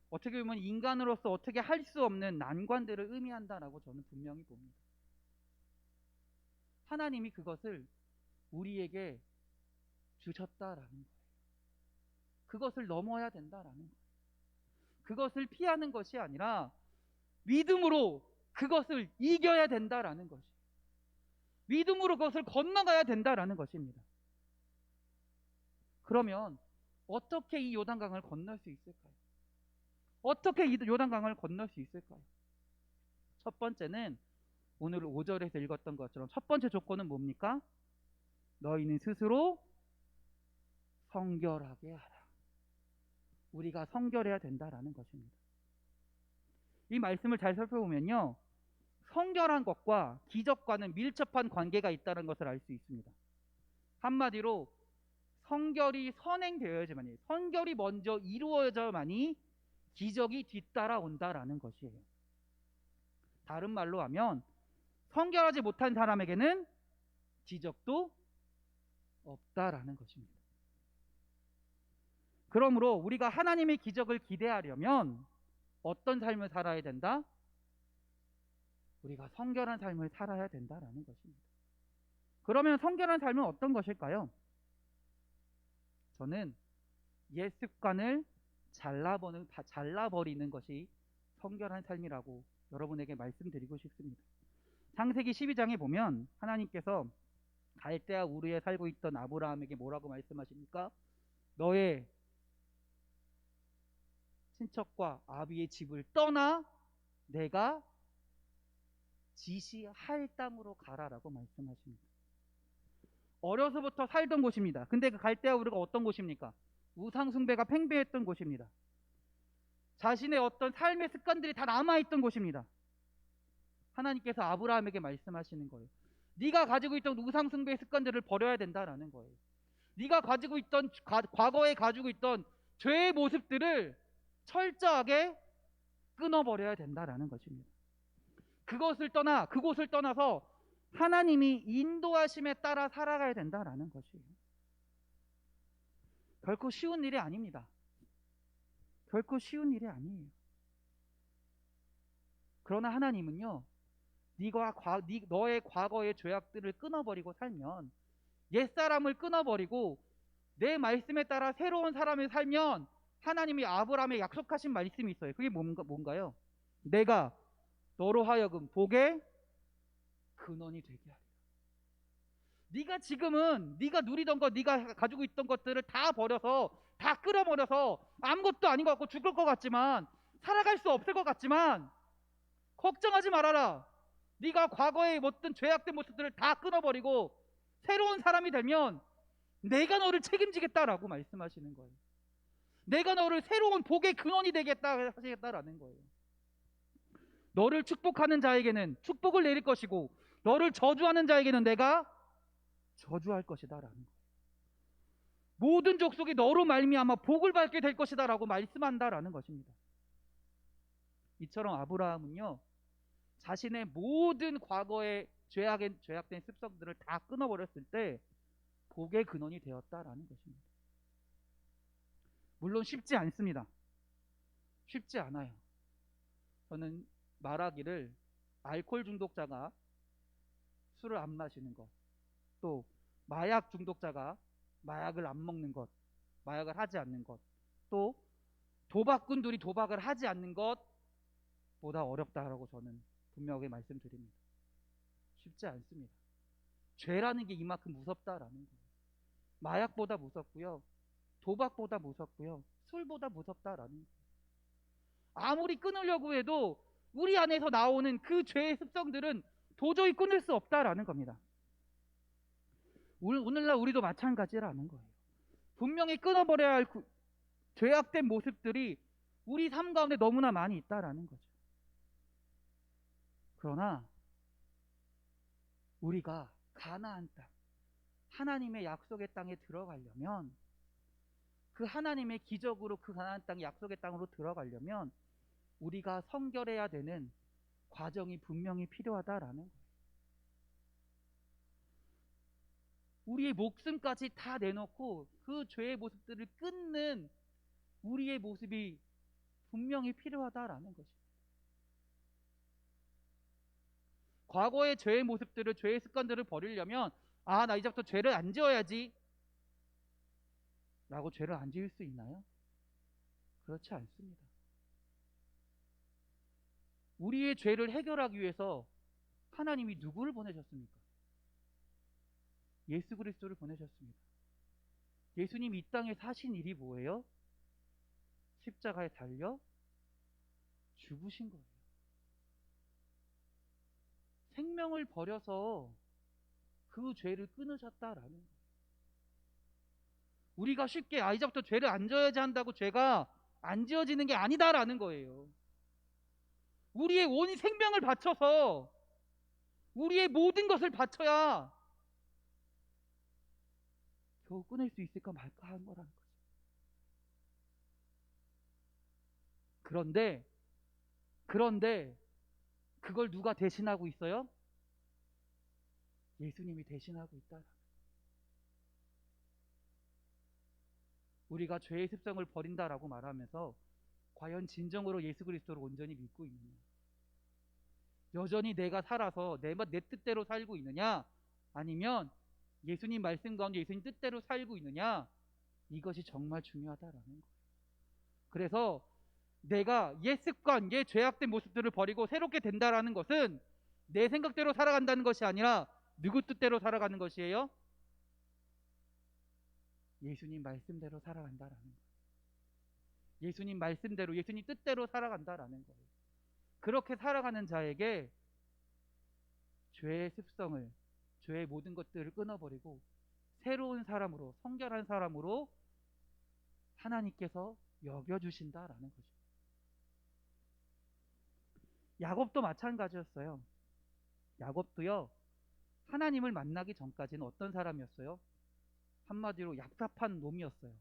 어떻게 보면 인간으로서 어떻게 할 수 없는 난관들을 의미한다라고 저는 분명히 봅니다. 하나님이 그것을 우리에게 주셨다라는 거예요. 그것을 넘어야 된다라는 거예요. 그것을 피하는 것이 아니라 믿음으로 그것을 이겨야 된다라는 것이, 믿음으로 그것을 건너가야 된다라는 것입니다. 그러면 어떻게 이 요단강을 건널 수 있을까요? 어떻게 이 요단강을 건널 수 있을까요? 첫 번째는 오늘 5절에서 읽었던 것처럼 첫 번째 조건은 뭡니까? 너희는 스스로 성결하게 하라. 우리가 성결해야 된다라는 것입니다. 이 말씀을 잘 살펴보면요, 성결한 것과 기적과는 밀접한 관계가 있다는 것을 알 수 있습니다. 한마디로 성결이 선행되어야지만이, 성결이 먼저 이루어져야만이 기적이 뒤따라온다라는 것이에요. 다른 말로 하면 성결하지 못한 사람에게는 기적도 없다라는 것입니다. 그러므로 우리가 하나님의 기적을 기대하려면 어떤 삶을 살아야 된다? 우리가 성결한 삶을 살아야 된다라는 것입니다. 그러면 성결한 삶은 어떤 것일까요? 저는 옛 습관을 잘라버리는 것이 성결한 삶이라고 여러분에게 말씀드리고 싶습니다. 창세기 12장에 보면 하나님께서 갈대아 우르에 살고 있던 아브라함에게 뭐라고 말씀하십니까? 너의 친척과 아비의 집을 떠나 내가 지시할 땅으로 가라라고 말씀하십니다. 어려서부터 살던 곳입니다. 근데 그 갈대아 우르가 어떤 곳입니까? 우상 숭배가 팽배했던 곳입니다. 자신의 어떤 삶의 습관들이 다 남아있던 곳입니다. 하나님께서 아브라함에게 말씀하시는 거예요. 네가 가지고 있던 우상 숭배의 습관들을 버려야 된다라는 거예요. 네가 가지고 있던 과거에 가지고 있던 죄의 모습들을 철저하게 끊어버려야 된다라는 것입니다. 그곳을 떠나서 하나님이 인도하심에 따라 살아가야 된다라는 것이에요. 결코 쉬운 일이 아닙니다. 결코 쉬운 일이 아니에요. 그러나 하나님은요, 너의 과거의 죄악들을 끊어버리고 살면, 옛사람을 끊어버리고 내 말씀에 따라 새로운 사람을 살면 하나님이 아브라함에 약속하신 말씀이 있어요. 그게 뭔가요? 내가 너로 하여금 복의 근원이 되게 하리라. 네가 지금은 네가 누리던 것, 네가 가지고 있던 것들을 다 버려서, 다 끌어버려서 아무것도 아닌 것 같고 죽을 것 같지만, 살아갈 수 없을 것 같지만 걱정하지 말아라. 네가 과거에 어떤 죄악된 모습들을 다 끊어버리고 새로운 사람이 되면 내가 너를 책임지겠다라고 말씀하시는 거예요. 내가 너를 새로운 복의 근원이 하시겠다라는 거예요. 너를 축복하는 자에게는 축복을 내릴 것이고 너를 저주하는 자에게는 내가 저주할 것이다라는 거예요. 모든 족속이 너로 말미암아 복을 받게 될 것이다라고 말씀한다라는 것입니다. 이처럼 아브라함은요, 자신의 모든 과거의 죄악된 습성들을 다 끊어버렸을 때 복의 근원이 되었다라는 것입니다. 물론 쉽지 않습니다. 쉽지 않아요. 저는 말하기를 알코올 중독자가 술을 안 마시는 것, 또 마약 중독자가 마약을 안 먹는 것, 마약을 하지 않는 것, 또 도박꾼들이 도박을 하지 않는 것보다 어렵다라고 저는 분명하게 말씀드립니다. 쉽지 않습니다. 죄라는 게 이만큼 무섭다라는 거예요. 마약보다 무섭고요, 도박보다 무섭고요, 술보다 무섭다라는 거예요. 아무리 끊으려고 해도 우리 안에서 나오는 그 죄의 습성들은 도저히 끊을 수 없다라는 겁니다. 오늘날 우리도 마찬가지라는 거예요. 분명히 끊어버려야 할 죄악된 모습들이 우리 삶 가운데 너무나 많이 있다라는 거죠. 그러나 우리가 가나안 땅, 하나님의 약속의 땅에 들어가려면, 그 하나님의 기적으로 그 가나안 땅, 약속의 땅으로 들어가려면 우리가 성결해야 되는 과정이 분명히 필요하다라는 거예요. 우리의 목숨까지 다 내놓고 그 죄의 모습들을 끊는 우리의 모습이 분명히 필요하다라는 것입니다. 과거의 죄의 모습들을, 죄의 습관들을 버리려면 나 이제부터 죄를 안 지어야지 라고 죄를 안 지을 수 있나요? 그렇지 않습니다. 우리의 죄를 해결하기 위해서 하나님이 누구를 보내셨습니까? 예수 그리스도를 보내셨습니다. 예수님 이 땅에 사신 일이 뭐예요? 십자가에 달려 죽으신 거예요. 생명을 버려서 그 죄를 끊으셨다라는 거예요. 우리가 쉽게 이제부터 죄를 안 져야지 한다고 죄가 안 지어지는 게 아니다라는 거예요. 우리의 온 생명을 바쳐서 우리의 모든 것을 바쳐야 겨우 끊을 수 있을까 말까 하는 거라는 거죠. 그런데 그걸 누가 대신하고 있어요? 예수님이 대신하고 있다. 우리가 죄의 습성을 버린다라고 말하면서 과연 진정으로 예수 그리스도를 온전히 믿고 있느냐? 여전히 내가 살아서 내 뜻대로 살고 있느냐? 아니면 예수님 말씀 가운데 예수님 뜻대로 살고 있느냐? 이것이 정말 중요하다라는 거예요. 그래서 내가 옛 습관, 옛 죄악된 모습들을 버리고 새롭게 된다라는 것은 내 생각대로 살아간다는 것이 아니라 누구 뜻대로 살아가는 것이에요? 예수님 말씀대로 살아간다라는 거예요. 예수님 말씀대로, 예수님 뜻대로 살아간다라는 거예요. 그렇게 살아가는 자에게 죄의 습성을, 죄의 모든 것들을 끊어버리고 새로운 사람으로, 성결한 사람으로 하나님께서 여겨주신다라는 거죠. 야곱도 마찬가지였어요. 야곱도요, 하나님을 만나기 전까지는 어떤 사람이었어요? 한마디로 얍삽한 놈이었어요.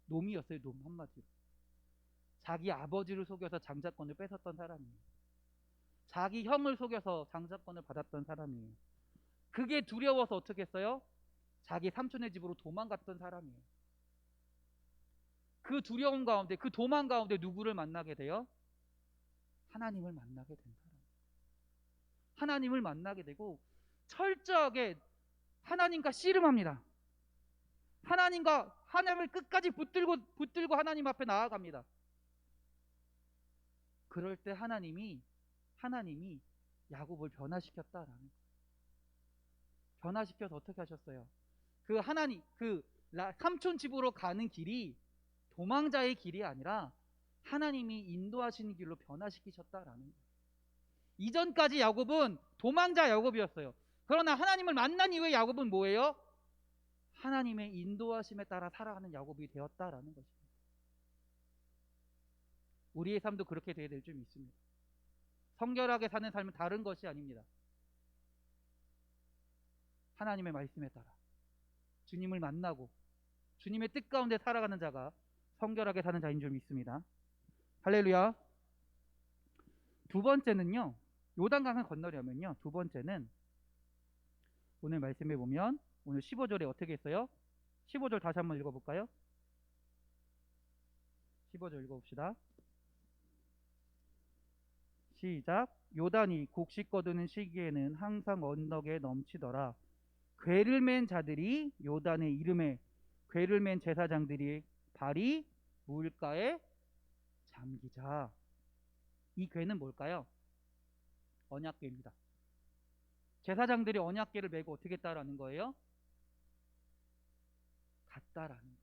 놈이었어요, 놈 한마디로. 자기 아버지를 속여서 장자권을 뺏었던 사람이에요. 자기 형을 속여서 장자권을 받았던 사람이에요. 그게 두려워서 어떻게 했어요? 자기 삼촌의 집으로 도망갔던 사람이에요. 그 두려움 가운데, 그 도망 가운데 누구를 만나게 돼요? 하나님을 만나게 된 사람. 하나님을 만나게 되고 철저하게 하나님과 씨름합니다. 하나님을 끝까지 붙들고 하나님 앞에 나아갑니다. 그럴 때 하나님이 야곱을 변화시켰다라는 거예요. 변화시켜서 어떻게 하셨어요? 그 삼촌 집으로 가는 길이 도망자의 길이 아니라 하나님이 인도하시는 길로 변화시키셨다라는 거예요. 이전까지 야곱은 도망자 야곱이었어요. 그러나 하나님을 만난 이후에 야곱은 뭐예요? 하나님의 인도하심에 따라 살아가는 야곱이 되었다라는 것입니다. 우리의 삶도 그렇게 되어야 될 줄 믿습니다. 성결하게 사는 삶은 다른 것이 아닙니다. 하나님의 말씀에 따라 주님을 만나고 주님의 뜻 가운데 살아가는 자가 성결하게 사는 자인 줄 믿습니다. 할렐루야. 두 번째는요, 요단강을 건너려면요, 두 번째는 오늘 말씀해 보면 오늘 15절에 어떻게 했어요? 15절 다시 한번 읽어볼까요? 15절 읽어봅시다. 시작. 요단이 곡식 거두는 시기에는 항상 언덕에 넘치더라. 궤를 맨 자들이 요단의 이름에, 궤를 맨 제사장들이 발이 물가에 잠기자. 이 궤는 뭘까요? 언약궤입니다. 제사장들이 언약궤를 메고 어떻게 했다라는 거예요? 갔다라는 거예요.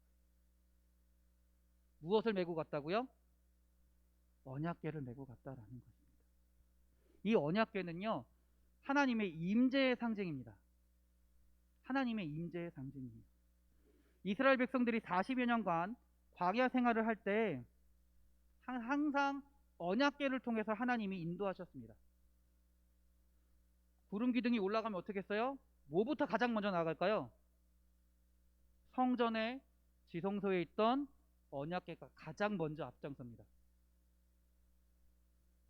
무엇을 메고 갔다고요? 언약궤를 메고 갔다라는 것입니다. 이 언약궤는요, 하나님의 임재의 상징입니다. 하나님의 임재의 상징이에요. 이스라엘 백성들이 40여 년간 광야 생활을 할 때 항상 언약궤를 통해서 하나님이 인도하셨습니다. 구름 기둥이 올라가면 어떻게 했어요? 뭐부터 가장 먼저 나갈까요? 성전의 지성소에 있던 언약궤가 가장 먼저 앞장섭니다.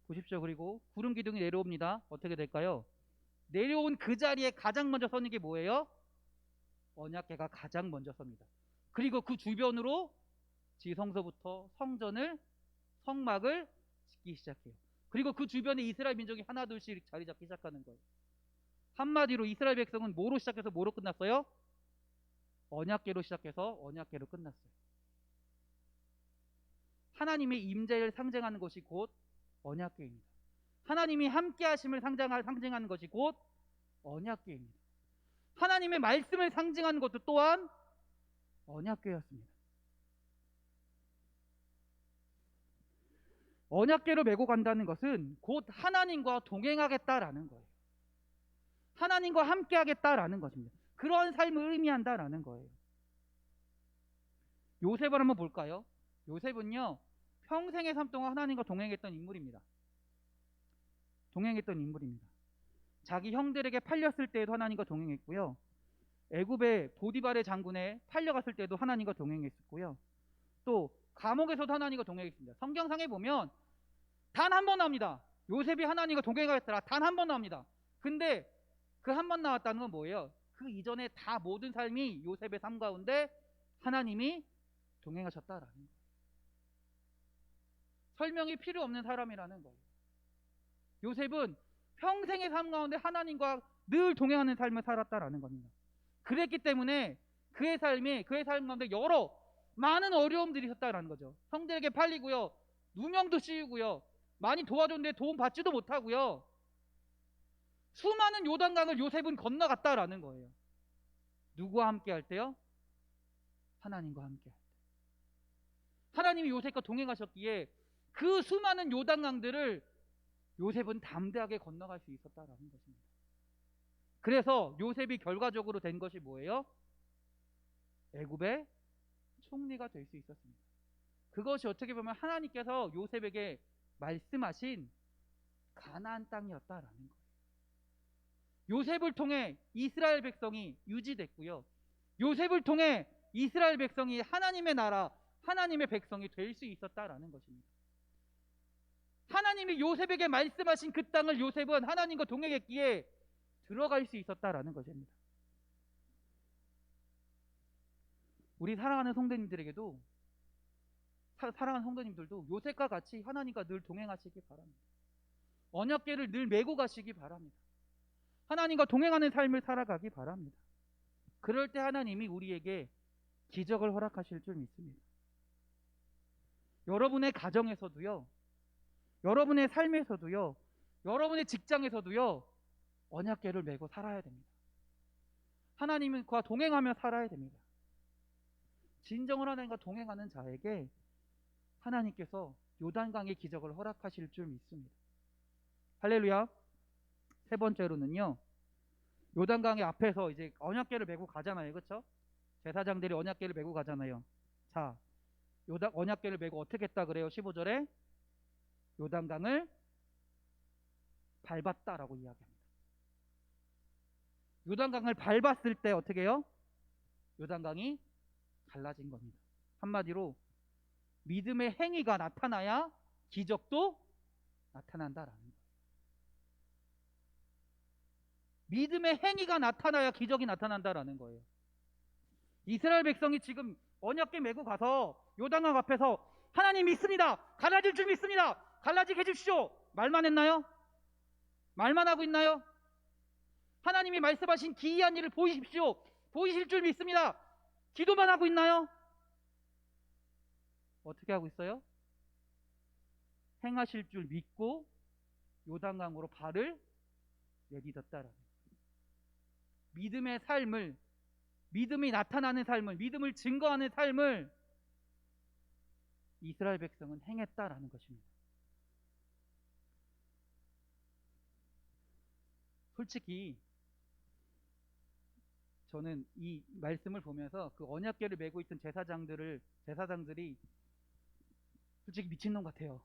보십시오. 그리고 구름 기둥이 내려옵니다. 어떻게 될까요? 내려온 그 자리에 가장 먼저 서는 게 뭐예요? 언약궤가 가장 먼저 섭니다. 그리고 그 주변으로 지성소부터 성전을, 성막을 짓기 시작해요. 그리고 그 주변에 이스라엘 민족이 하나 둘씩 자리 잡기 시작하는 거예요. 한마디로 이스라엘 백성은 뭐로 시작해서 뭐로 끝났어요? 언약궤로 시작해서 언약궤로 끝났어요. 하나님의 임재를 상징하는 것이 곧 언약궤입니다. 하나님이 함께 하심을 상징하는 것이 곧 언약궤입니다. 하나님의 말씀을 상징하는 것도 또한 언약궤였습니다. 언약궤로 메고 간다는 것은 곧 하나님과 동행하겠다라는 거예요. 하나님과 함께 하겠다라는 것입니다. 그런 삶을 의미한다라는 거예요. 요셉을 한번 볼까요? 요셉은요, 평생의 삶 동안 하나님과 동행했던 인물입니다. 동행했던 인물입니다. 자기 형들에게 팔렸을 때에도 하나님과 동행했고요. 애굽의 보디발의 장군에 팔려갔을 때도 하나님과 동행했었고요. 또 감옥에서도 하나님과 동행했습니다. 성경상에 보면 단 한 번 나옵니다. 요셉이 하나님과 동행하였더라. 단 한 번 나옵니다. 근데 그 한 번 나왔다는 건 뭐예요? 그 이전에 다 모든 삶이 요셉의 삶 가운데 하나님이 동행하셨다라는 거예요. 설명이 필요 없는 사람이라는 거예요. 요셉은 평생의 삶 가운데 하나님과 늘 동행하는 삶을 살았다라는 겁니다. 그랬기 때문에 그의 삶 가운데 많은 어려움들이 있었다라는 거죠. 형들에게 팔리고요, 누명도 씌우고요, 많이 도와줬는데 도움 받지도 못하고요, 수많은 요단강을 요셉은 건너갔다라는 거예요. 누구와 함께 할 때요? 하나님과 함께 할 때. 하나님이 요셉과 동행하셨기에 그 수많은 요단강들을 요셉은 담대하게 건너갈 수 있었다라는 것입니다. 그래서 요셉이 결과적으로 된 것이 뭐예요? 애굽의 총리가 될 수 있었습니다. 그것이 어떻게 보면 하나님께서 요셉에게 말씀하신 가나안 땅이었다라는 거예요. 요셉을 통해 이스라엘 백성이 유지됐고요, 요셉을 통해 이스라엘 백성이 하나님의 나라, 하나님의 백성이 될 수 있었다라는 것입니다. 하나님이 요셉에게 말씀하신 그 땅을 요셉은 하나님과 동행했기에 들어갈 수 있었다라는 것입니다. 우리 사랑하는 성도님들에게도, 사랑하는 성도님들도 요셉과 같이 하나님과 늘 동행하시기 바랍니다. 언약궤를 늘 메고 가시기 바랍니다. 하나님과 동행하는 삶을 살아가기 바랍니다. 그럴 때 하나님이 우리에게 기적을 허락하실 줄 믿습니다. 여러분의 가정에서도요, 여러분의 삶에서도요, 여러분의 직장에서도요, 언약궤를 메고 살아야 됩니다. 하나님과 동행하며 살아야 됩니다. 진정으로 하나님과 동행하는 자에게 하나님께서 요단강의 기적을 허락하실 줄 믿습니다. 할렐루야. 세 번째로는요, 요단강의 앞에서 이제 언약궤를 메고 가잖아요. 그렇죠? 제사장들이 언약궤를 메고 가잖아요. 자, 언약궤를 메고 어떻게 했다 그래요? 15절에 요단강을 밟았다라고 이야기합니다. 요단강을 밟았을 때 어떻게 해요? 요단강이 갈라진 겁니다. 한마디로 믿음의 행위가 나타나야 기적도 나타난다라는 거예요. 믿음의 행위가 나타나야 기적이 나타난다라는 거예요. 이스라엘 백성이 지금 언약궤 메고 가서 요단강 앞에서 하나님 믿습니다, 갈라질 줄 믿습니다, 갈라지게 해주십시오, 말만 했나요? 말만 하고 있나요? 하나님이 말씀하신 기이한 일을 보이십시오, 보이실 줄 믿습니다, 기도만 하고 있나요? 어떻게 하고 있어요? 행하실 줄 믿고 요단강으로 발을 내딛었다라는 거예요. 믿음의 삶을, 믿음이 나타나는 삶을, 믿음을 증거하는 삶을 이스라엘 백성은 행했다라는 것입니다. 솔직히 저는 이 말씀을 보면서 그 언약궤를 메고 있던 제사장들이 솔직히 미친놈 같아요.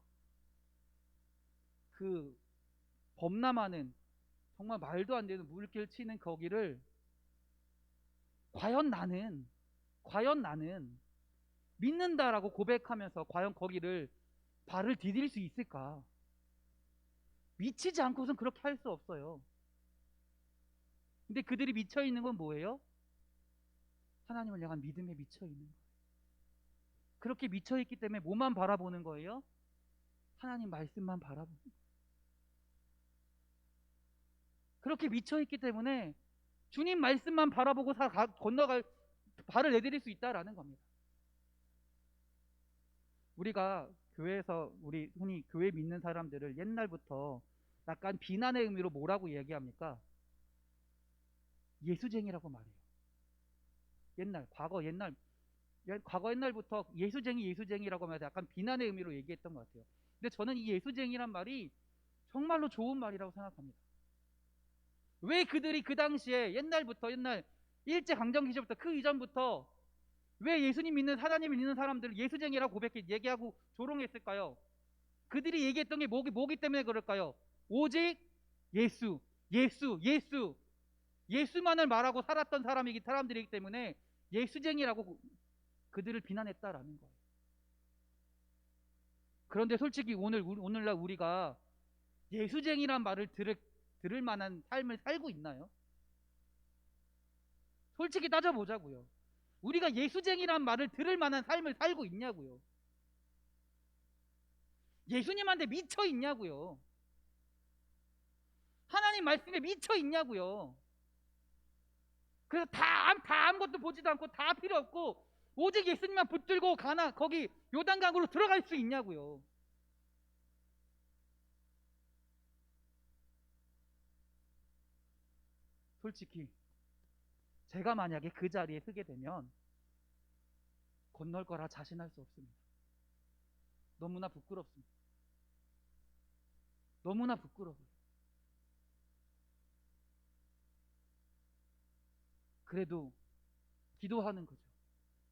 그 범람하는, 정말 말도 안 되는 물길 치는 거기를 과연 나는 믿는다라고 고백하면서 과연 거기를 발을 디딜 수 있을까? 미치지 않고선 그렇게 할 수 없어요. 근데 그들이 미쳐 있는 건 뭐예요? 하나님을 향한 믿음에 미쳐 있는 거예요. 그렇게 미쳐 있기 때문에 뭐만 바라보는 거예요? 하나님 말씀만 바라보는 거예요. 그렇게 미쳐 있기 때문에 주님 말씀만 바라보고 건너갈 발을 내디딜 수 있다라는 겁니다. 우리가 교회에서 우리 흔히 교회 믿는 사람들을 옛날부터 약간 비난의 의미로 뭐라고 얘기합니까? 예수쟁이라고 말해요. 과거 옛날부터 예수쟁이라고 하면서 약간 비난의 의미로 얘기했던 것 같아요. 근데 저는 이 예수쟁이란 말이 정말로 좋은 말이라고 생각합니다. 왜 그들이 그 당시에 옛날 일제강점기 시절부터 그 이전부터 왜 예수님 믿는 하나님을 믿는 사람들을 예수쟁이라고 얘기하고 조롱했을까요? 그들이 얘기했던 게 뭐기 때문에 그럴까요? 오직 예수만을 말하고 살았던 사람들이기 때문에 예수쟁이라고 그들을 비난했다라는 거예요. 그런데 솔직히 오늘날 우리가 예수쟁이란 말을 들을 만한 삶을 살고 있나요? 솔직히 따져보자고요. 우리가 예수쟁이란 말을 들을 만한 삶을 살고 있냐고요. 예수님한테 미쳐 있냐고요. 하나님 말씀에 미쳐 있냐고요. 그래서 다 아무것도 보지도 않고 다 필요 없고 오직 예수님만 붙들고 거기 요단강으로 들어갈 수 있냐고요. 솔직히 제가 만약에 그 자리에 서게 되면 건널 거라 자신할 수 없습니다. 너무나 부끄럽습니다. 너무나 부끄러워요. 그래도 기도하는 거죠.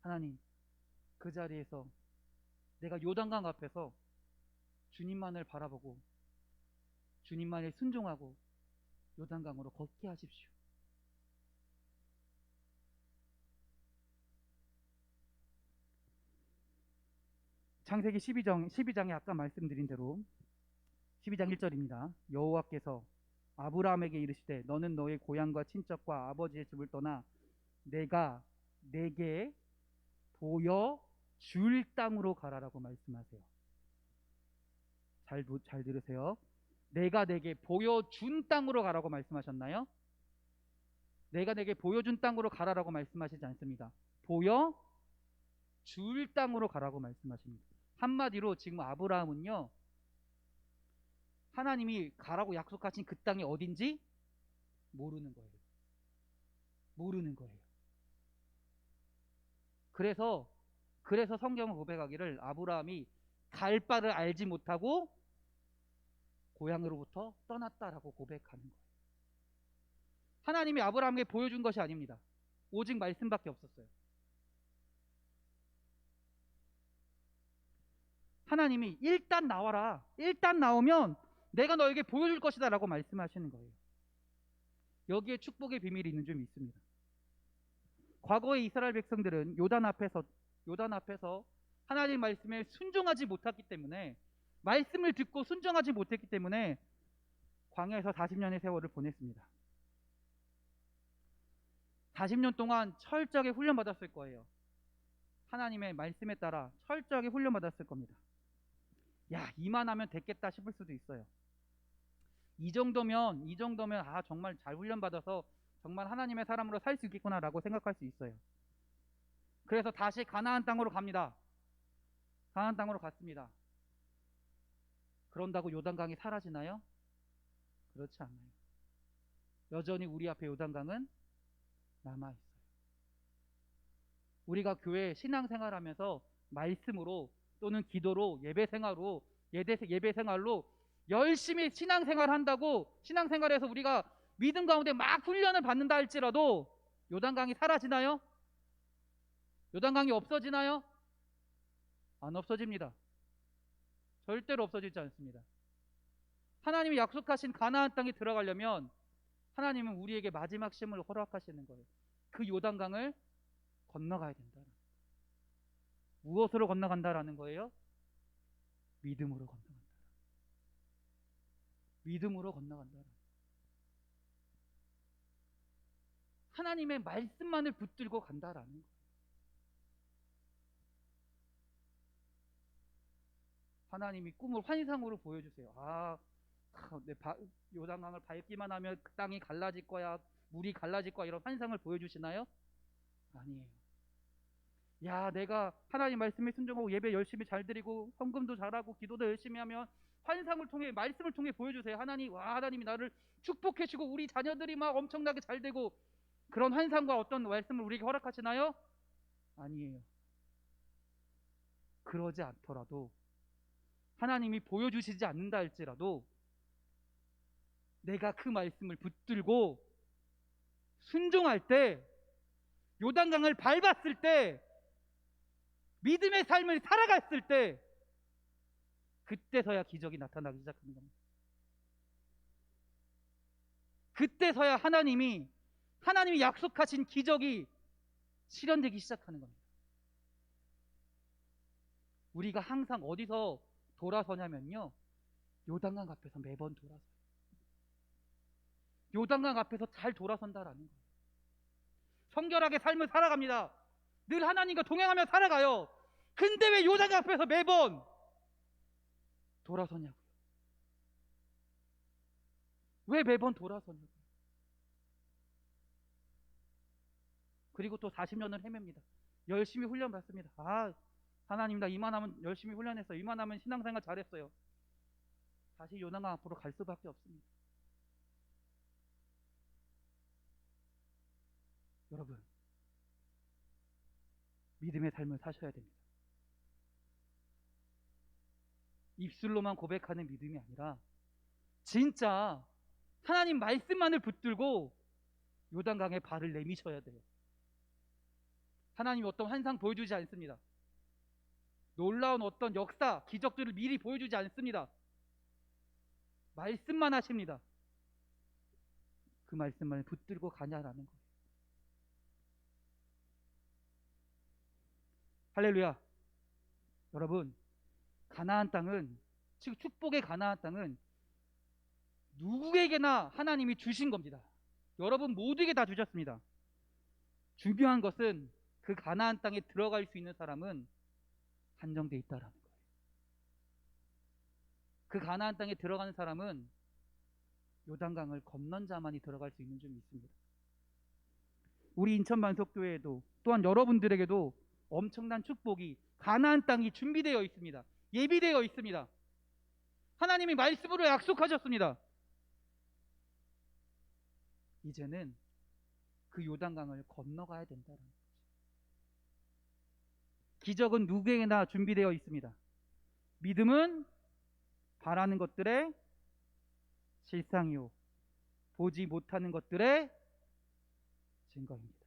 하나님, 그 자리에서 내가 요단강 앞에서 주님만을 바라보고 주님만에 순종하고 요단강으로 걷게 하십시오. 창세기 12장에 아까 말씀드린 대로 12장 1절입니다. 여호와께서 아브라함에게 이르시되 너는 너의 고향과 친척과 아버지의 집을 떠나 내가 내게 보여줄 땅으로 가라라고 말씀하세요. 잘 들으세요. 내가 내게 보여준 땅으로 가라고 말씀하셨나요? 내가 내게 보여준 땅으로 가라라고 말씀하시지 않습니다. 보여줄 땅으로 가라고 말씀하십니다. 한마디로 지금 아브라함은요, 하나님이 가라고 약속하신 그 땅이 어딘지 모르는 거예요. 모르는 거예요. 그래서 성경은 고백하기를 아브라함이 갈 바를 알지 못하고 고향으로부터 떠났다라고 고백하는 거예요. 하나님이 아브라함에게 보여준 것이 아닙니다. 오직 말씀밖에 없었어요. 하나님이 일단 나와라. 일단 나오면 내가 너에게 보여줄 것이다 라고 말씀하시는 거예요. 여기에 축복의 비밀이 있는 점 있습니다. 과거의 이스라엘 백성들은 요단 앞에서 하나님의 말씀에 순종하지 못했기 때문에, 말씀을 듣고 순종하지 못했기 때문에 광야에서 40년의 세월을 보냈습니다. 40년 동안 철저하게 훈련받았을 거예요. 하나님의 말씀에 따라 철저하게 훈련받았을 겁니다. 야, 이만하면 됐겠다 싶을 수도 있어요. 이 정도면 정말 잘 훈련받아서 정말 하나님의 사람으로 살 수 있겠구나라고 생각할 수 있어요. 그래서 다시 가나안 땅으로 갑니다. 가나안 땅으로 갔습니다. 그런다고 요단강이 사라지나요? 그렇지 않아요. 여전히 우리 앞에 요단강은 남아있어요. 우리가 교회 신앙생활하면서 말씀으로 또는 기도로 예배생활로 열심히 신앙생활한다고 신앙생활에서 우리가 믿음 가운데 막 훈련을 받는다 할지라도 요단강이 사라지나요? 요단강이 없어지나요? 안 없어집니다. 절대로 없어지지 않습니다. 하나님이 약속하신 가나안 땅에 들어가려면 하나님은 우리에게 마지막 시험을 허락하시는 거예요. 그 요단강을 건너가야 된다. 무엇으로 건너간다라는 거예요? 믿음으로 건너간다. 믿음으로 건너간다. 하나님의 말씀만을 붙들고 간다라는 거예요. 하나님이 꿈을 환상으로 보여주세요. 요단강을 밟기만 하면 그 땅이 갈라질 거야, 물이 갈라질 거야, 이런 환상을 보여주시나요? 아니에요. 야, 내가 하나님 말씀에 순종하고 예배 열심히 잘 드리고 헌금도 잘하고 기도도 열심히 하면 환상을 통해, 말씀을 통해 보여주세요. 하나님이 나를 축복해 주고 우리 자녀들이 막 엄청나게 잘 되고, 그런 환상과 어떤 말씀을 우리에게 허락하시나요? 아니에요. 그러지 않더라도, 하나님이 보여주시지 않는다 할지라도 내가 그 말씀을 붙들고 순종할 때, 요단강을 밟았을 때, 믿음의 삶을 살아갔을 때, 그때서야 기적이 나타나기 시작하는 겁니다. 그때서야 하나님이 약속하신 기적이 실현되기 시작하는 겁니다. 우리가 항상 어디서 돌아서냐면요, 요단강 앞에서 매번 돌아서요. 요단강 앞에서 잘 돌아선다라는 거예요. 성결하게 삶을 살아갑니다. 늘 하나님과 동행하며 살아가요. 근데 왜 요단강 앞에서 매번 돌아서냐고요? 왜 매번 돌아서냐고요? 그리고 또 40년을 헤맵니다. 열심히 훈련 받습니다. 하나님, 나 이만하면 열심히 훈련했어요. 이만하면 신앙생활 잘했어요. 다시 요단강 앞으로 갈 수밖에 없습니다. 여러분, 믿음의 삶을 사셔야 됩니다. 입술로만 고백하는 믿음이 아니라 진짜 하나님 말씀만을 붙들고 요단강에 발을 내미셔야 돼요. 하나님이 어떤 환상 보여주지 않습니다. 놀라운 어떤 역사, 기적들을 미리 보여주지 않습니다. 말씀만 하십니다. 그 말씀만 붙들고 가냐라는 거예요. 할렐루야. 여러분, 가나안 땅은, 즉 축복의 가나안 땅은 누구에게나 하나님이 주신 겁니다. 여러분 모두에게 다 주셨습니다. 중요한 것은 그 가나안 땅에 들어갈 수 있는 사람은 한정돼 있다라는 거예요. 그 가나안 땅에 들어가는 사람은 요단강을 건넌 자만이 들어갈 수 있는 점이 있습니다. 우리 인천 만석교회에도, 또한 여러분들에게도 엄청난 축복이, 가나안 땅이 준비되어 있습니다. 예비되어 있습니다. 하나님이 말씀으로 약속하셨습니다. 이제는 그 요단강을 건너가야 된다는 거죠. 기적은 누구에게나 준비되어 있습니다. 믿음은 바라는 것들의 실상이요, 보지 못하는 것들의 증거입니다.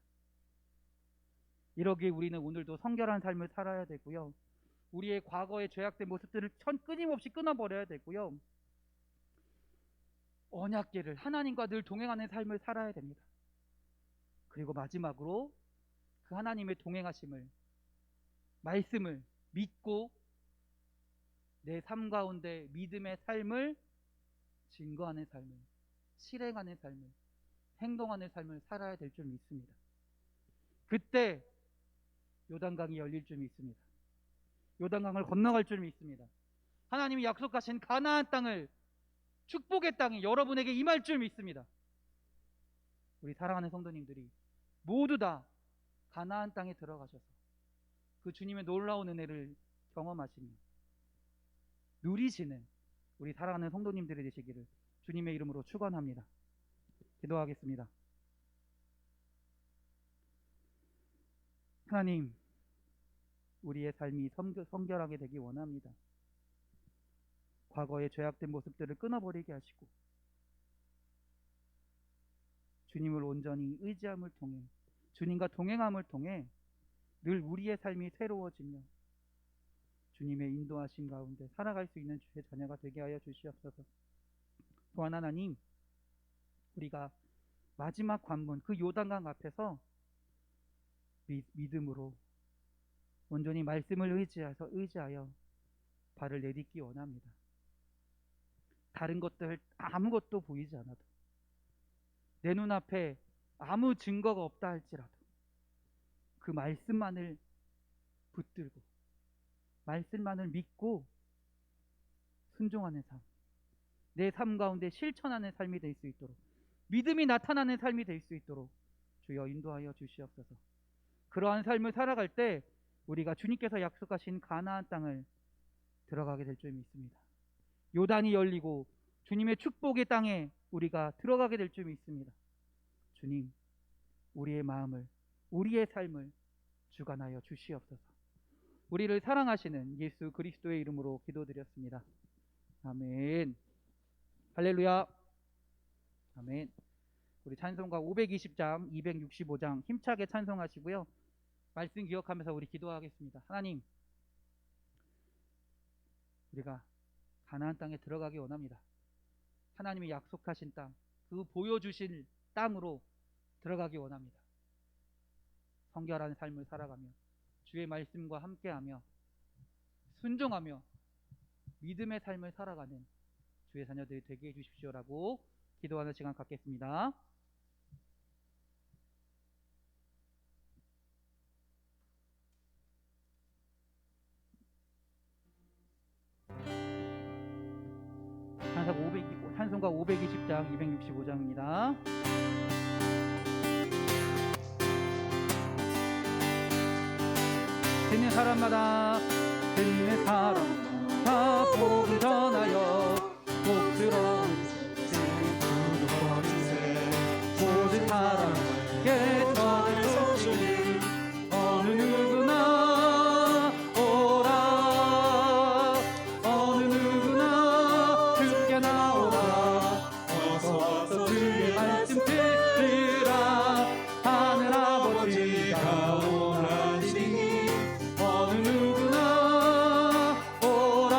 이러기에 우리는 오늘도 성결한 삶을 살아야 되고요, 우리의 과거의 죄악된 모습들을 끊임없이 끊어버려야 되고요, 언약궤를, 하나님과 늘 동행하는 삶을 살아야 됩니다. 그리고 마지막으로 그 하나님의 동행하심을, 말씀을 믿고 내 삶 가운데 믿음의 삶을 증거하는 삶을, 실행하는 삶을, 행동하는 삶을 살아야 될 줄 믿습니다. 그때 요단강이 열릴 줄 믿습니다. 요단강을 건너갈 줄 믿습니다. 하나님이 약속하신 가나안 땅을, 축복의 땅이 여러분에게 임할 줄 믿습니다. 우리 사랑하는 성도님들이 모두 다 가나안 땅에 들어가셔서 그 주님의 놀라운 은혜를 경험하시며 누리시는 우리 사랑하는 성도님들이 되시기를 주님의 이름으로 축원합니다. 기도하겠습니다. 하나님, 우리의 삶이 성결하게 되기 원합니다. 과거의 죄악된 모습들을 끊어버리게 하시고 주님을 온전히 의지함을 통해, 주님과 동행함을 통해 늘 우리의 삶이 새로워지며 주님의 인도하심 가운데 살아갈 수 있는 주의 자녀가 되게 하여 주시옵소서. 또한 하나님, 우리가 마지막 관문, 그 요단강 앞에서 믿음으로 온전히 말씀을 의지하여 발을 내딛기 원합니다. 다른 것들 아무것도 보이지 않아도, 내 눈앞에 아무 증거가 없다 할지라도 그 말씀만을 붙들고 말씀만을 믿고 순종하는 삶, 내 삶 가운데 실천하는 삶이 될 수 있도록, 믿음이 나타나는 삶이 될 수 있도록 주여 인도하여 주시옵소서. 그러한 삶을 살아갈 때 우리가 주님께서 약속하신 가나안 땅을 들어가게 될 줄 믿습니다. 요단이 열리고 주님의 축복의 땅에 우리가 들어가게 될 줄 믿습니다. 주님, 우리의 마음을, 우리의 삶을 주관하여 주시옵소서. 우리를 사랑하시는 예수 그리스도의 이름으로 기도드렸습니다. 아멘. 할렐루야. 아멘. 우리 찬송가 520장, 265장 힘차게 찬송하시고요. 말씀 기억하면서 우리 기도하겠습니다. 하나님, 우리가 가나안 땅에 들어가기 원합니다. 하나님이 약속하신 땅, 그 보여주신 땅으로 들어가기 원합니다. 성결한 삶을 살아가며 주의 말씀과 함께하며 순종하며 믿음의 삶을 살아가는 주의 자녀들이 되게 해주십시오라고 기도하는 시간 갖겠습니다. 찬송가 520장 265장입니다. 듣는 사람마다 복음 전하여 복스러운 모든 사람에게 전할 소식 어느 누구나 오라 어느 누구나 주께 나오라 어서 주의 말씀 듣으라 하늘 아버지가 원하시니 어느 누구나 오라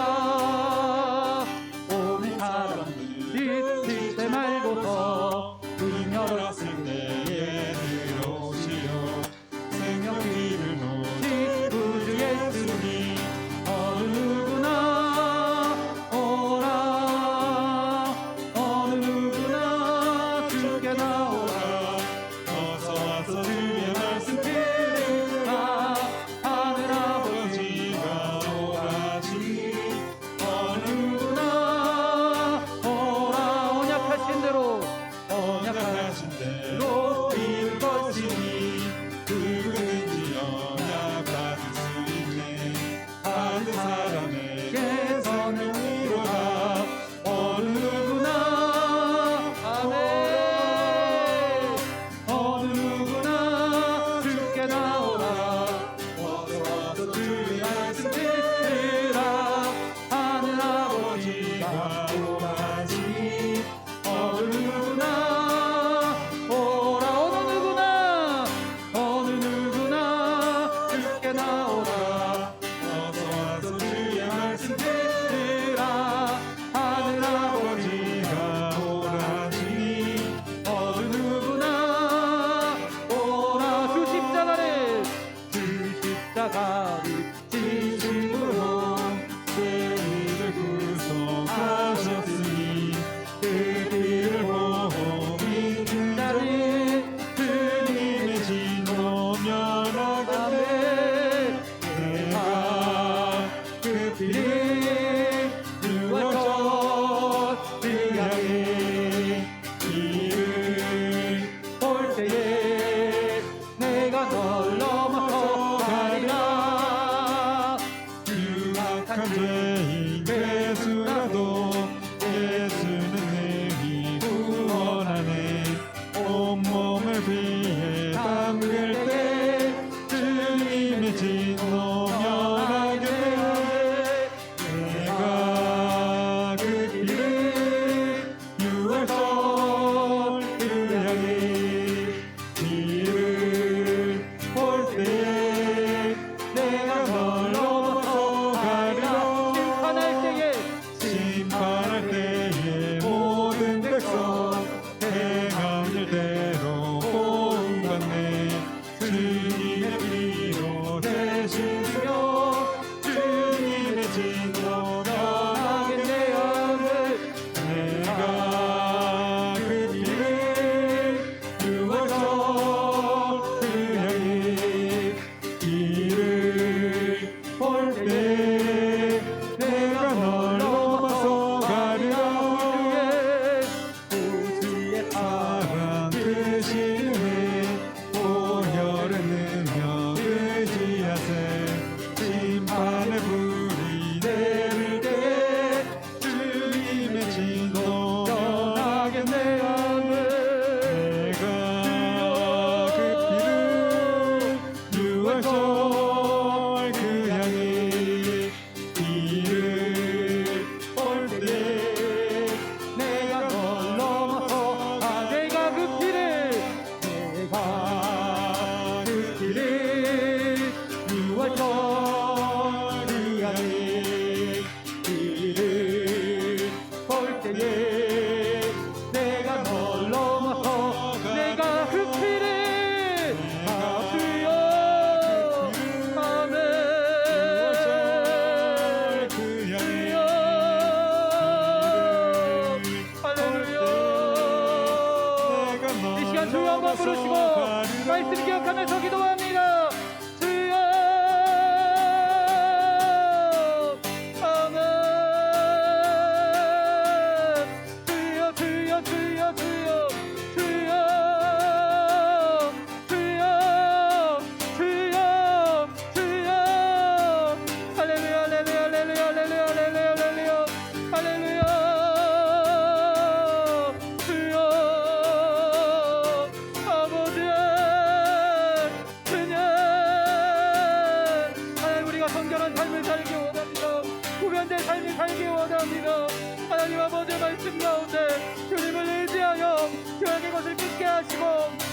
이름만 부르시고 말씀 기억하면서 기도합니다. 주여 아멘. 주여 주여 주여 주여 주여 주여 주여 주여 할렐루야 할렐루야 할렐루야 할렐루야 할렐루야 할렐루야 주여 아버지 주님 하나님 우리가 성결한 삶을 살기 원합니다. 구별된 삶을 살기 원합니다. 하나님 아버지 말씀 가운데 주님을 의지하여 죄악의 것을 끊게 하시고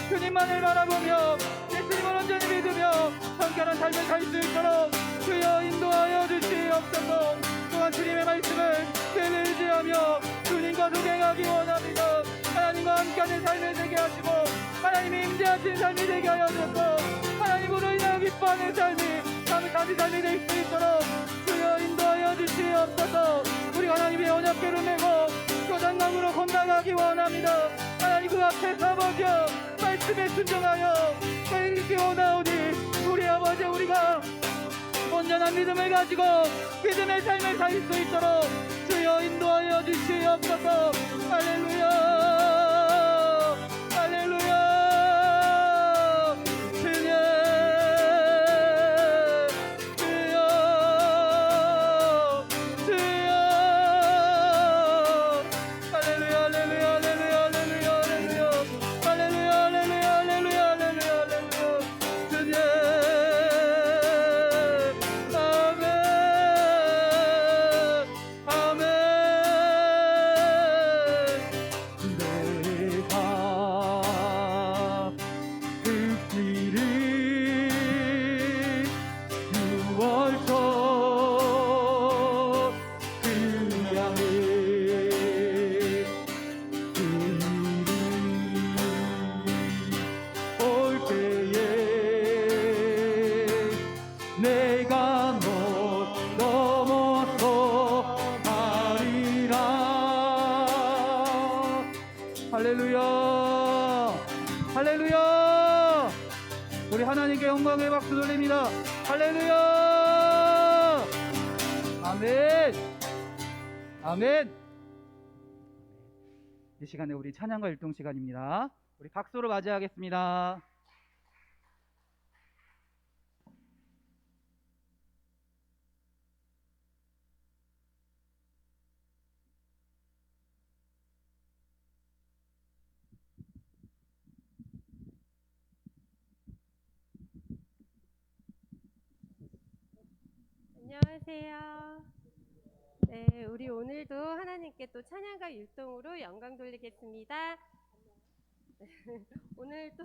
주님만을 바라보며 예수님을 온전히 믿으며 성결한 삶을 살 수 있도록 주여 인도하여 주시옵소서. 또한 주님의 말씀을 늘 의지하며 주님과 동행하기 원합니다. 하나님과 함께하는 삶을 되게 하시고 하나님이 임재하신 삶이 되게 하여 주옵소서. 하나님으로 인하여 기뻐하는 삶이 다시 삶이 될 수 있도록 주여 인도하여 주시옵소서. 우리 하나님의 언약궤를 메고 교단강으로 건너가기 원합니다. 하나님 그 앞에서 아버지여 말씀에 순종하여 저희에게 원하오니 우리 아버지 우리가 온전한 믿음을 가지고 믿음의 삶을 살 수 있도록 주여 인도하여 주시옵소서. 할렐루야 할렐루야 주님 주여 주여 할렐루야 할렐루야 할렐루야 할렐루야 할렐루야 할렐루야 할렐루야 할렐루야 할렐루야 주님 아멘 내가 못 넘어서 가리라. 할렐루야 할렐루야 우리 하나님께 영광의 박수 돌립니다. 할렐루야 아멘 아멘. 이 시간에 우리 찬양과 율동 시간입니다. 우리 박수로 맞이하겠습니다. 안녕하세요. 네, 우리 오늘도 하나님께 또 찬양과 율동으로 영광 돌리겠습니다. 오늘 또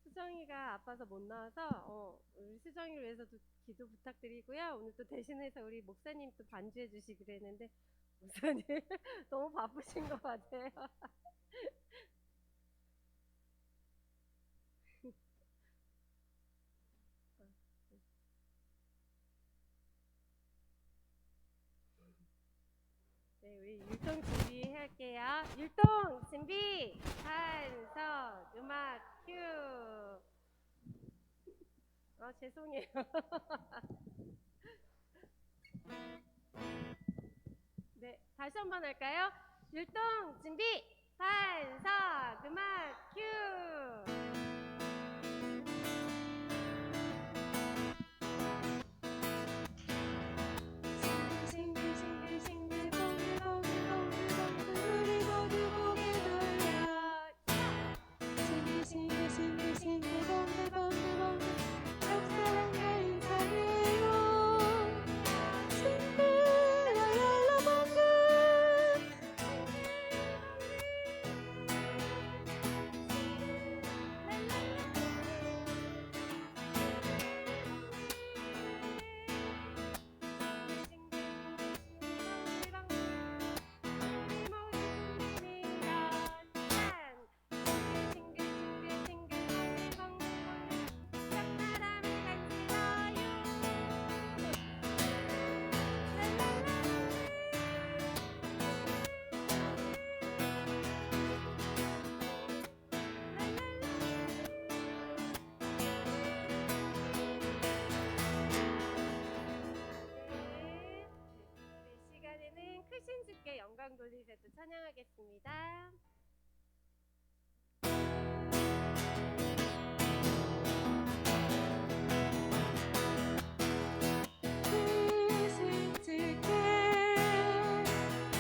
수정이가 아파서 못 나와서 우리 수정이를 위해서도 기도 부탁드리고요. 오늘 또 대신해서 우리 목사님 또 반주해 주시기로 했는데 목사님 너무 바쁘신 것 같아요. 네, 우리 율동 준비할게요. 율동 준비! 한성 음악 큐! 죄송해요. 네, 다시 한번 할까요? 율동 준비! 한성 음악 큐! 찬양하겠습니다.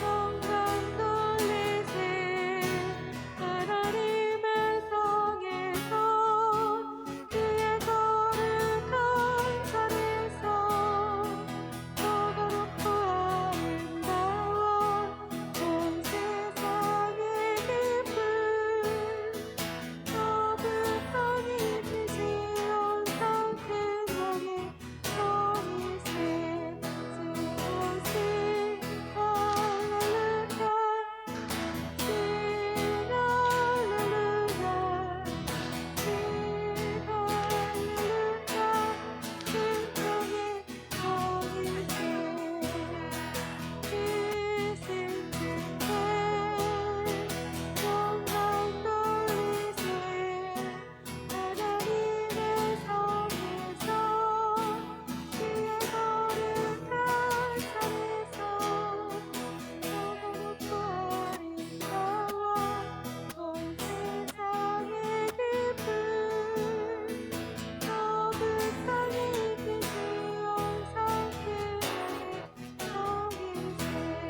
영광 돌리세 하나님의 성에서 그의 거룩한 자리에서 너가 높고 아름다워 온 세상의 기쁨 거룩한 이빛이 온 상큰 왕의 거리세 하나님의 성에서 그의 거룩한 자리에서 너가 높고 아름다워 온 세상의 기쁨 거룩한 이빛이 온 상큼 왕의 시간에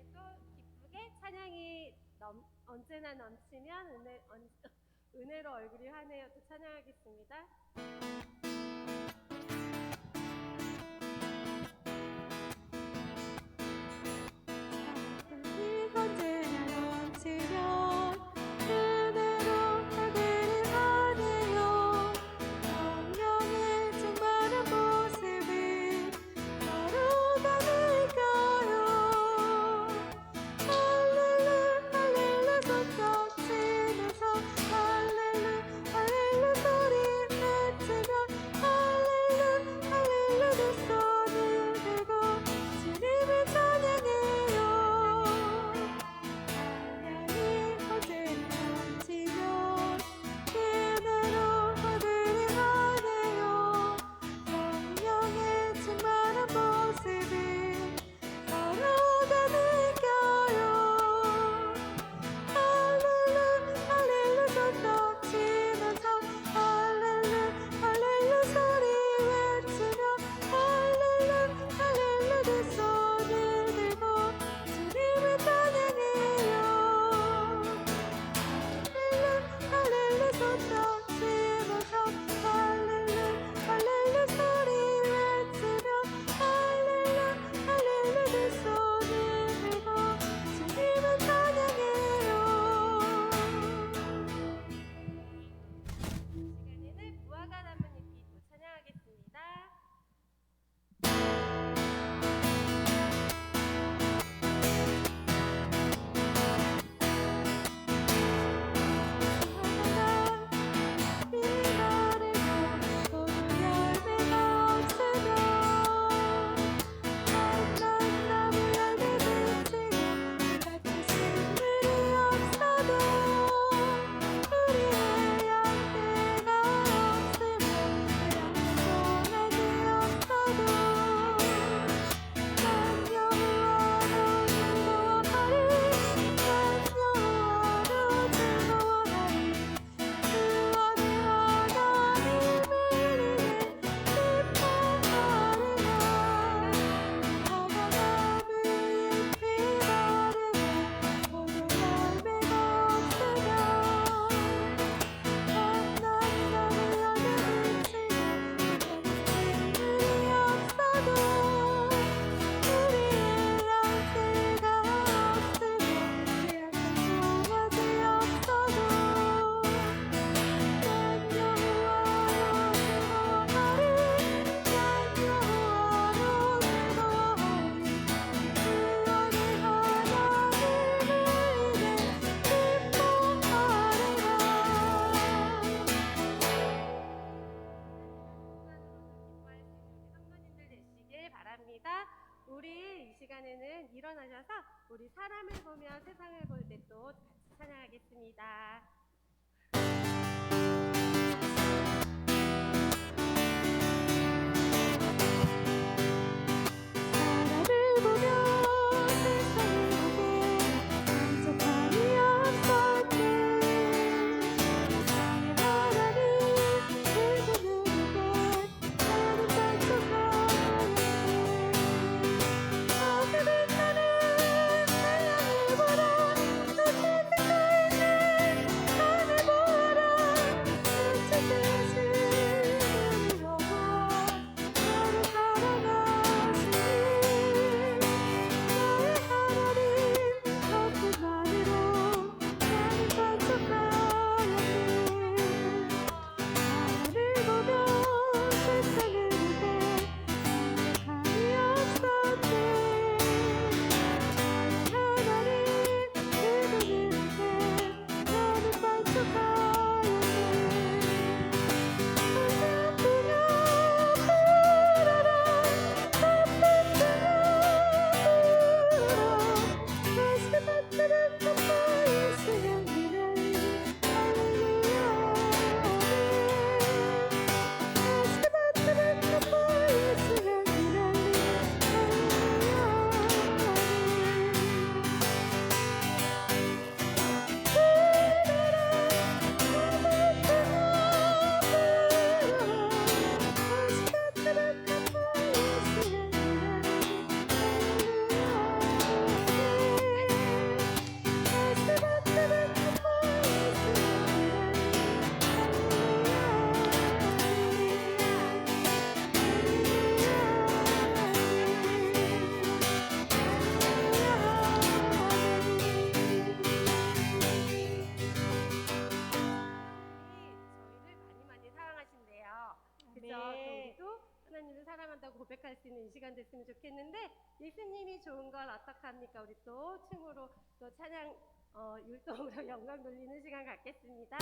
또 기쁘게 찬양이 언제나 넘치면 은혜로 얼굴이 환해요. 또 찬양하겠습니다. 언제나 넘치면 은혜로 하늘을 하네요 성령의 충만한 모습이 바로 다를까요 할렐루 할렐루 손뼉 치면서 할렐루 할렐루 소리 외치며 시간에는 일어나셔서 우리 사람을 보며 세상을 볼 때 또 같이 찬양하겠습니다. 나를 보며 세상을 보게 한적함이 없었네. 나의 하나님 그분을 보게 나는 만족하였네. 어둠은 나는 하나님을 보라. 눈뜬 가에 있는 하늘 보라. 눈치듯이 눈을 보고 나를 사랑하시니 나의 하나님 그것만으로 나는 만족하였네. 나를 보며 세상을 보게 한적함이 없었네. 나의 하나님 그분을 보게 나는 만족하였네. 저희를 많이 사랑하신대요. 그죠? 네. 또 우리도 하나님을 사랑한다고 고백할 수 있는 이 시간 됐으면 좋겠는데 예수님이 좋은 걸 어떡합니까? 우리 또 춤으로 또 찬양 율동으로 영광 돌리는 시간 갖겠습니다.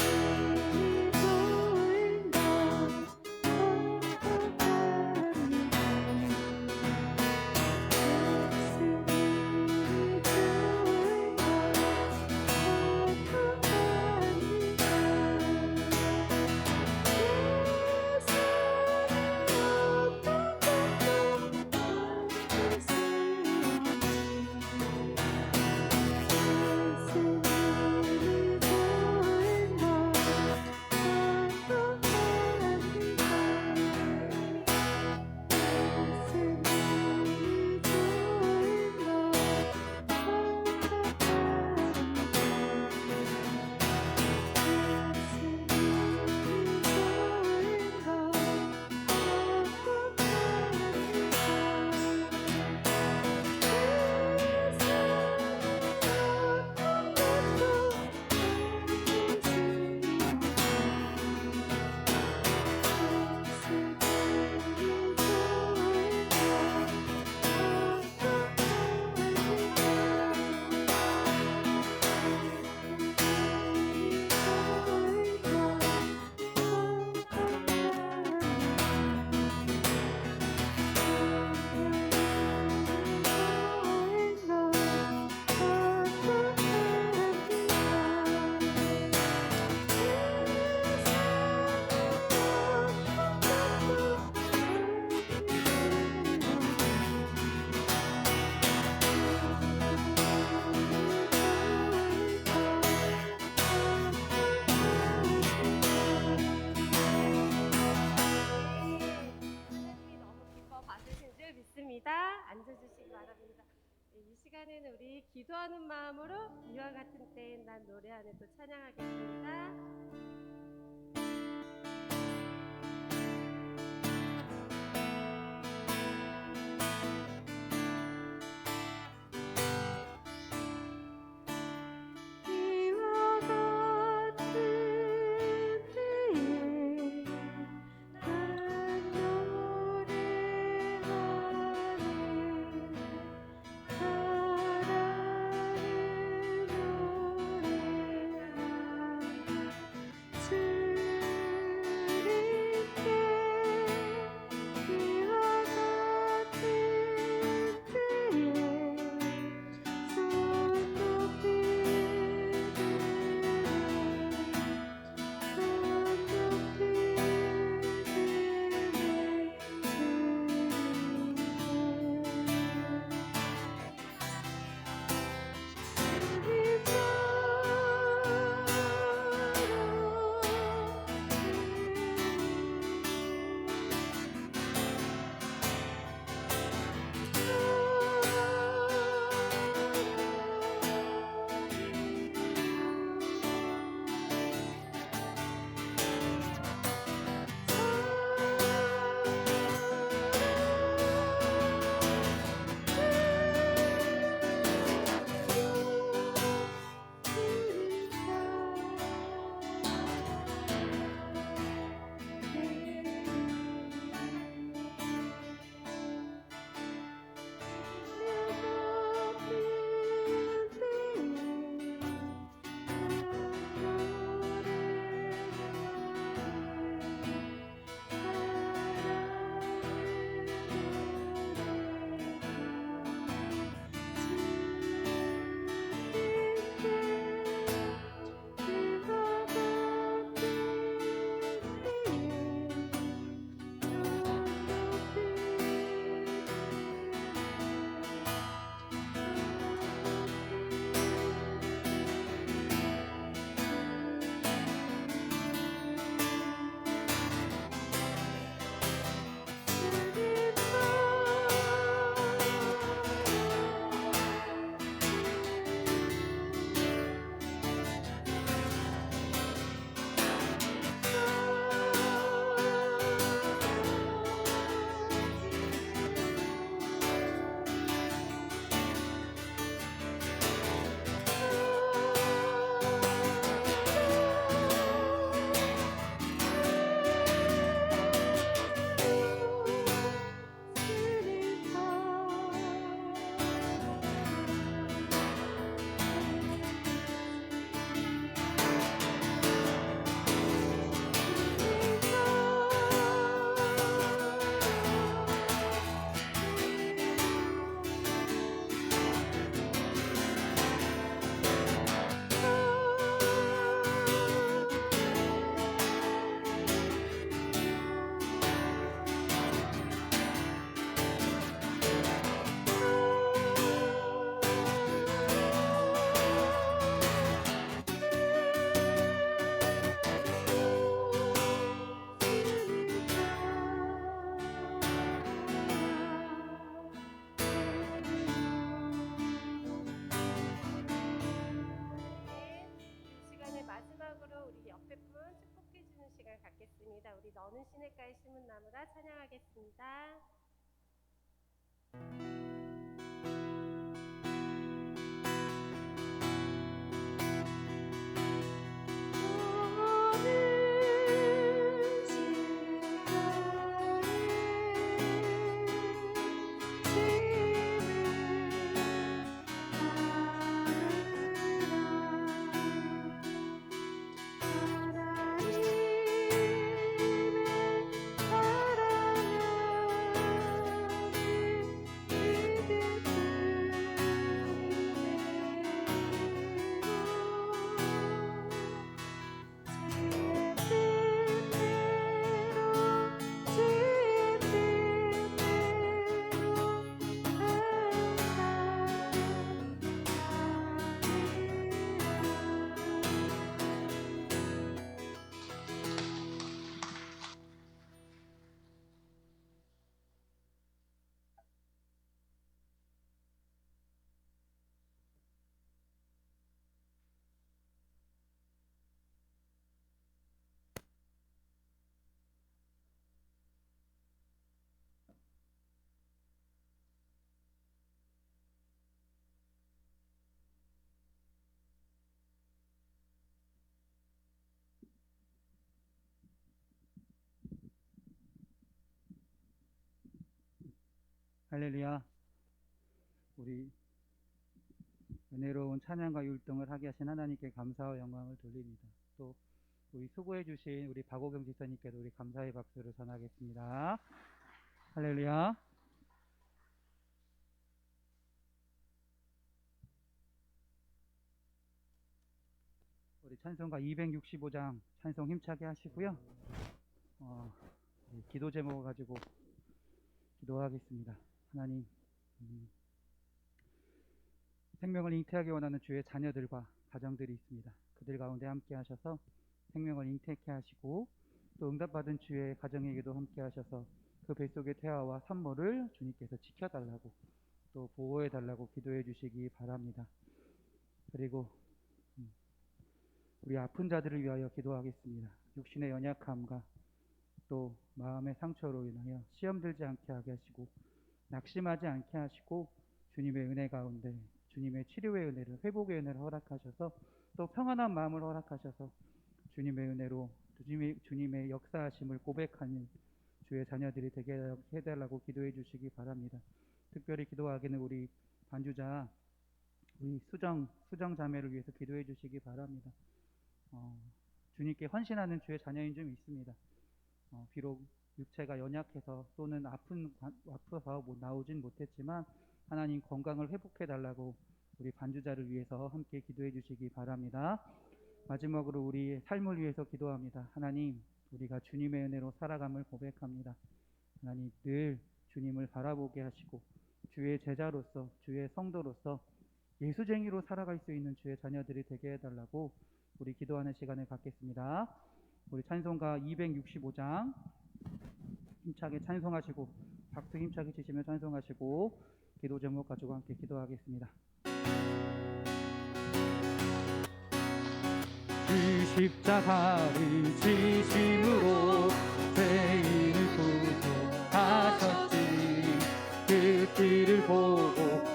예수님이 좋은 건 어떡합니까? 예수님이 좋은 건 앉아주시기 바랍니다. 네, 이 시간에는 우리 기도하는 마음으로 이와 같은 때엔 난 노래 안에 또 찬양하겠습니다. 이와 같은 때에 난 노래하네 사랑을 노래하네 마지막으로 우리 옆에 분 축복해 주는 시간 갖겠습니다. 우리 너는 시냇가에 심은 나무라 찬양하겠습니다. 너는 시냇가에 심은 할렐루야. 우리 은혜로운 찬양과 율동을 하게 하신 하나님께 감사와 영광을 돌립니다. 또 우리 수고해 주신 우리 박오경 지사님께도 우리 감사의 박수를 전하겠습니다. 할렐루야. 우리 찬송가 265장 찬송 힘차게 하시고요. 기도 제목을 가지고 기도하겠습니다. 하나님, 생명을 잉태하기 원하는 주의 자녀들과 가정들이 있습니다. 그들 가운데 함께 하셔서 생명을 잉태케 하시고 또 응답받은 주의 가정에게도 함께 하셔서 그 뱃속의 태아와 산모를 주님께서 지켜달라고 또 보호해달라고 기도해 주시기 바랍니다. 그리고 우리 아픈 자들을 위하여 기도하겠습니다. 육신의 연약함과 또 마음의 상처로 인하여 시험 들지 않게 하게 하시고 낙심하지 않게 하시고 주님의 은혜 가운데 주님의 치료의 은혜를, 회복의 은혜를 허락하셔서 또 평안한 마음을 허락하셔서 주님의 은혜로 주님의 역사하심을 고백하는 주의 자녀들이 되게 해달라고 기도해 주시기 바랍니다. 특별히 기도하기는 우리 반주자 우리 수정 자매를 위해서 기도해 주시기 바랍니다. 주님께 헌신하는 주의 자녀인 좀 있습니다. 비록 육체가 연약해서 또는 아파서 나오진 못했지만 하나님 건강을 회복해 달라고 우리 반주자를 위해서 함께 기도해 주시기 바랍니다. 마지막으로 우리의 삶을 위해서 기도합니다. 하나님, 우리가 주님의 은혜로 살아감을 고백합니다. 하나님, 늘 주님을 바라보게 하시고 주의 제자로서 주의 성도로서 예수쟁이로 살아갈 수 있는 주의 자녀들이 되게 해달라고 우리 기도하는 시간을 갖겠습니다. 우리 찬송가 265장 힘차게 찬송하시고 박수 힘차게 치시며 찬송하시고 기도 제목 가지고 함께 기도하겠습니다. 그 십자가를 지심으로 죄인을 구속하셨지. 그 길을 보고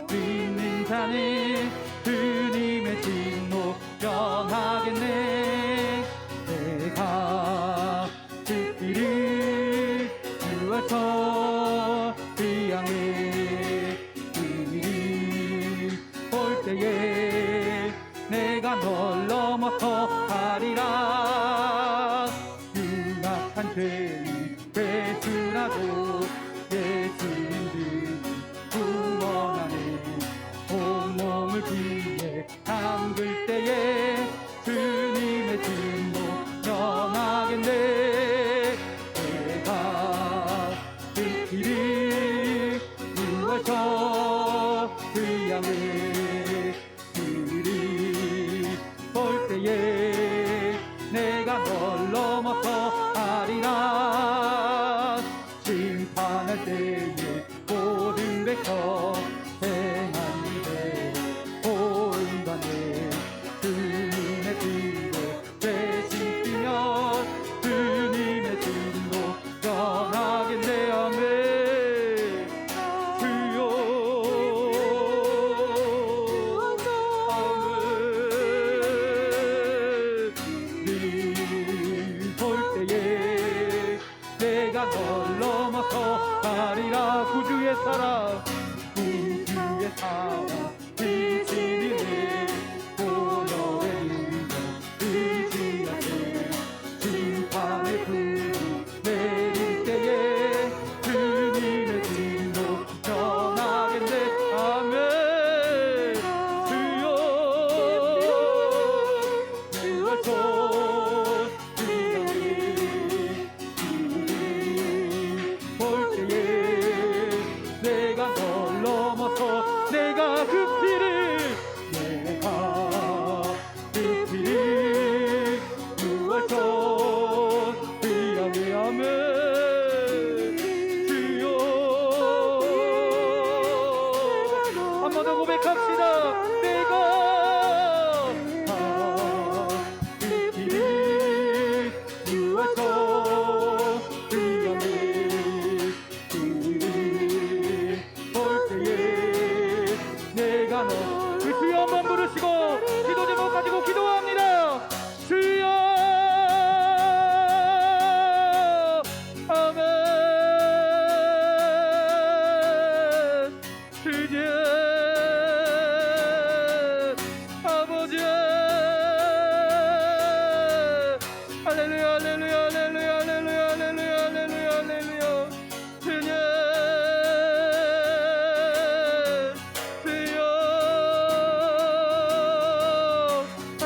믿는 자는 주님의 진노 변하겠네. 내가 그 길을 주어서 그 향해 그 일이 올 때에 내가 널 넘어서 가리라. 흉악한 죄인 회수라고 예수님 등이 구원하네. 온몸을 피에 담글 때에 주님의 진노 명하겠네. 내가 그 길을 구워서 그 향해 올 때에 내가 널 넘어서 가리라. 내가 널 넘어서 가리라. 구주의 사랑 구주의 사랑 이시리네. 너의 능력 의지하네. 심판의 불이 내릴 때에 주님의 진노 전하겠네. 아멘. 주여 주의 손 볼 때에 내가 널 넘어서 내가 그 피를 구할서 미안해. 아멘. 주여 한 번 더 고백합시다. 내가 그 피를 구할서 미안해. 볼 때에 내가 너 주여 한번 부르시고 기도 제목 가지고 기도합니다. 주여 아멘. 주님 아버지 할렐루야 할렐루야 할렐루야 할렐루야 할렐루야 할렐루야 할렐루야. 주님 주여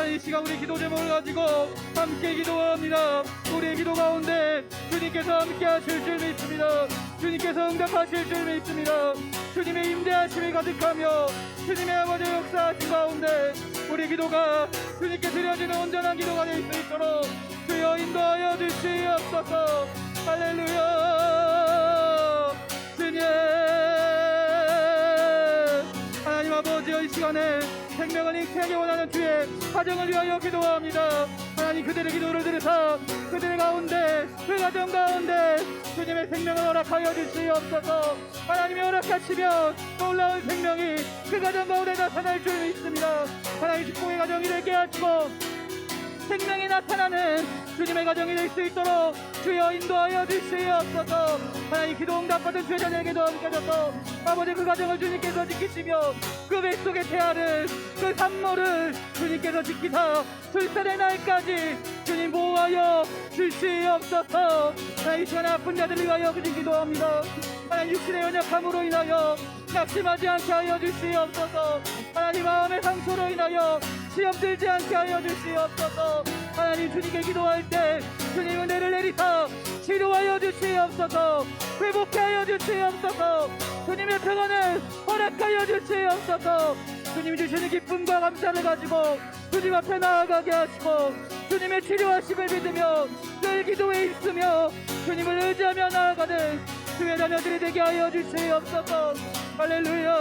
이 시간 우리 기도 제목을 가지고 함께 기도합니다. 우리의 기도 가운데 주님께서 함께 하실 줄 믿습니다. 주님께서 응답하실 줄 믿습니다. 주님의 임재하심이 가득하며 주님의 아버지의 역사하신 가운데 우리 기도가 주님께 드려지는 온전한 기도가 될 수 있도록 주여 인도하여 주시옵소서. 할렐루야. 주님 하나님 아버지의 이 시간에 생명을 잉태하기 원하는 주의 가정을 위하여 기도합니다. 하나님 그들의 기도를 들으사 그들의 가운데 그 가정 가운데 주님의 생명을 허락하여 주시옵소서. 하나님이 허락하시면 놀라운 생명이 그 가정 가운데 나타날 줄 믿습니다. 하나님 축복의 가정이 되게 하시고 생명이 나타나는 주님의 가정이 될 수 있도록 주여 인도하여 주시옵소서. 하나님 기도 응답받은 주의 자녀에게도 함께 하셔서 아버지 그 가정을 주님께서 지키시며 그 뱃속의 태아를 그 산모를 주님께서 지키사 출산의 날까지 주님 보호하여 주시옵소서. 하나님 이 시간에 아픈 자들을 위하여 그저 기도합니다. 하나님 육신의 연약함으로 인하여 낙심하지 않게 하여 주시옵소서. 하나님 마음의 상처로 인하여 시험 들지 않게 하여 주시옵소서. 하나님 주님께 기도할 때 주님 은혜를 내리사 치료하여 주시옵소서. 회복케 하여 주시옵소서. 주님의 평안을 허락하여 주시옵소서. 주님 주시는 기쁨과 감사를 가지고 주님 앞에 나아가게 하시고 주님의 치료하심을 믿으며 늘 기도에 있으며 주님을 의지하며 나아가는 주의 자녀들이 되게 하여 주시옵소서. 할렐루야.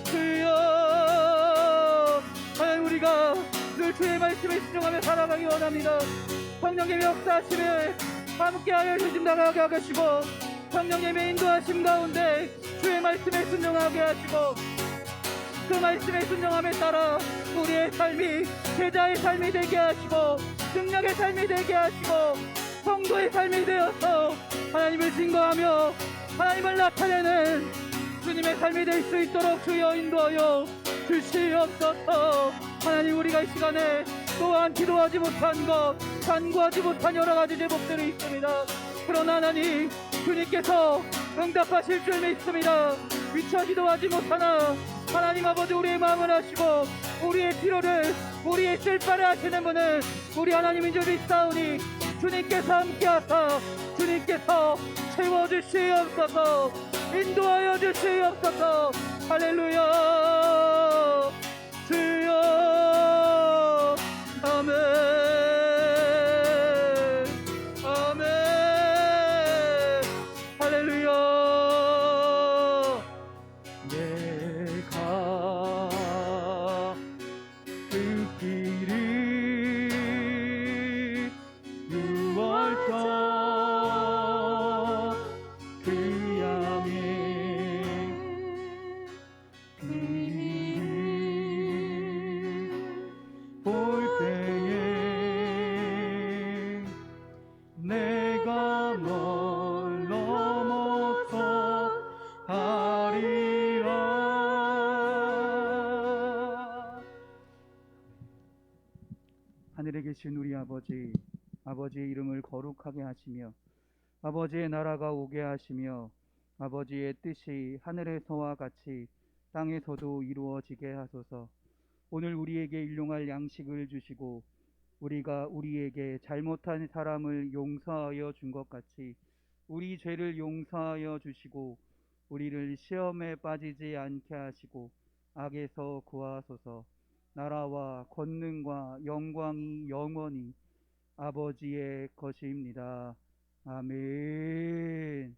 주여 하나님 우리가 늘 주의 말씀에 순종하며 살아가기 원합니다. 성령님의 역사하심에 함께하여 주심 나가게 하시고 성령님의 인도하심 가운데 주의 말씀에 순종하게 하시고 그 말씀에 순종함에 따라 우리의 삶이 제자의 삶이 되게 하시고 능력의 삶이 되게 하시고 성도의 삶이 되어서 하나님을 증거하며 하나님을 나타내는 주님의 삶이 될 수 있도록 주여 인도하여 주시옵소서. 하나님 우리가 이 시간에 또한 기도하지 못한 것 간구하지 못한 여러 가지 제목들이 있습니다. 그러나 하나님 주님께서 응답하실 줄 믿습니다. 미처 기도하지 못하나 하나님 아버지 우리의 마음을 하시고 우리의 필요를 우리의 쓸바를 하시는 분은 우리 하나님인 줄 믿사오니 주님께서 함께하사 주님께서 채워주시옵소서. 인도하여 주시옵소서. 할렐루야. 주여 아멘 아멘 할렐루야. 내가 그 길을 유월서 그 양의 볼 때에 되신 우리 아버지, 아버지의 이름을 거룩하게 하시며 아버지의 나라가 오게 하시며 아버지의 뜻이 하늘에서와 같이 땅에서도 이루어지게 하소서. 오늘 우리에게 일용할 양식을 주시고 우리가 우리에게 잘못한 사람을 용서하여 준 것 같이 우리 죄를 용서하여 주시고 우리를 시험에 빠지지 않게 하시고 악에서 구하소서. 나라와 권능과 영광이 영원히 아버지의 것입니다. 아멘.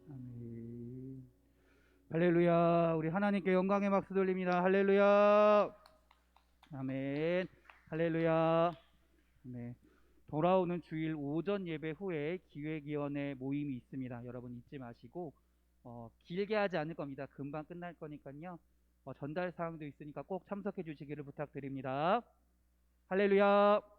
아멘. 할렐루야. 우리 하나님께 영광의 박수 돌립니다. 할렐루야. 아멘. 할렐루야. 네. 돌아오는 주일 오전 예배 후에 기획위원회 모임이 있습니다. 여러분 잊지 마시고 길게 하지 않을 겁니다. 금방 끝날 거니까요. 전달 사항도 있으니까 꼭 참석해 주시기를 부탁드립니다. 할렐루야.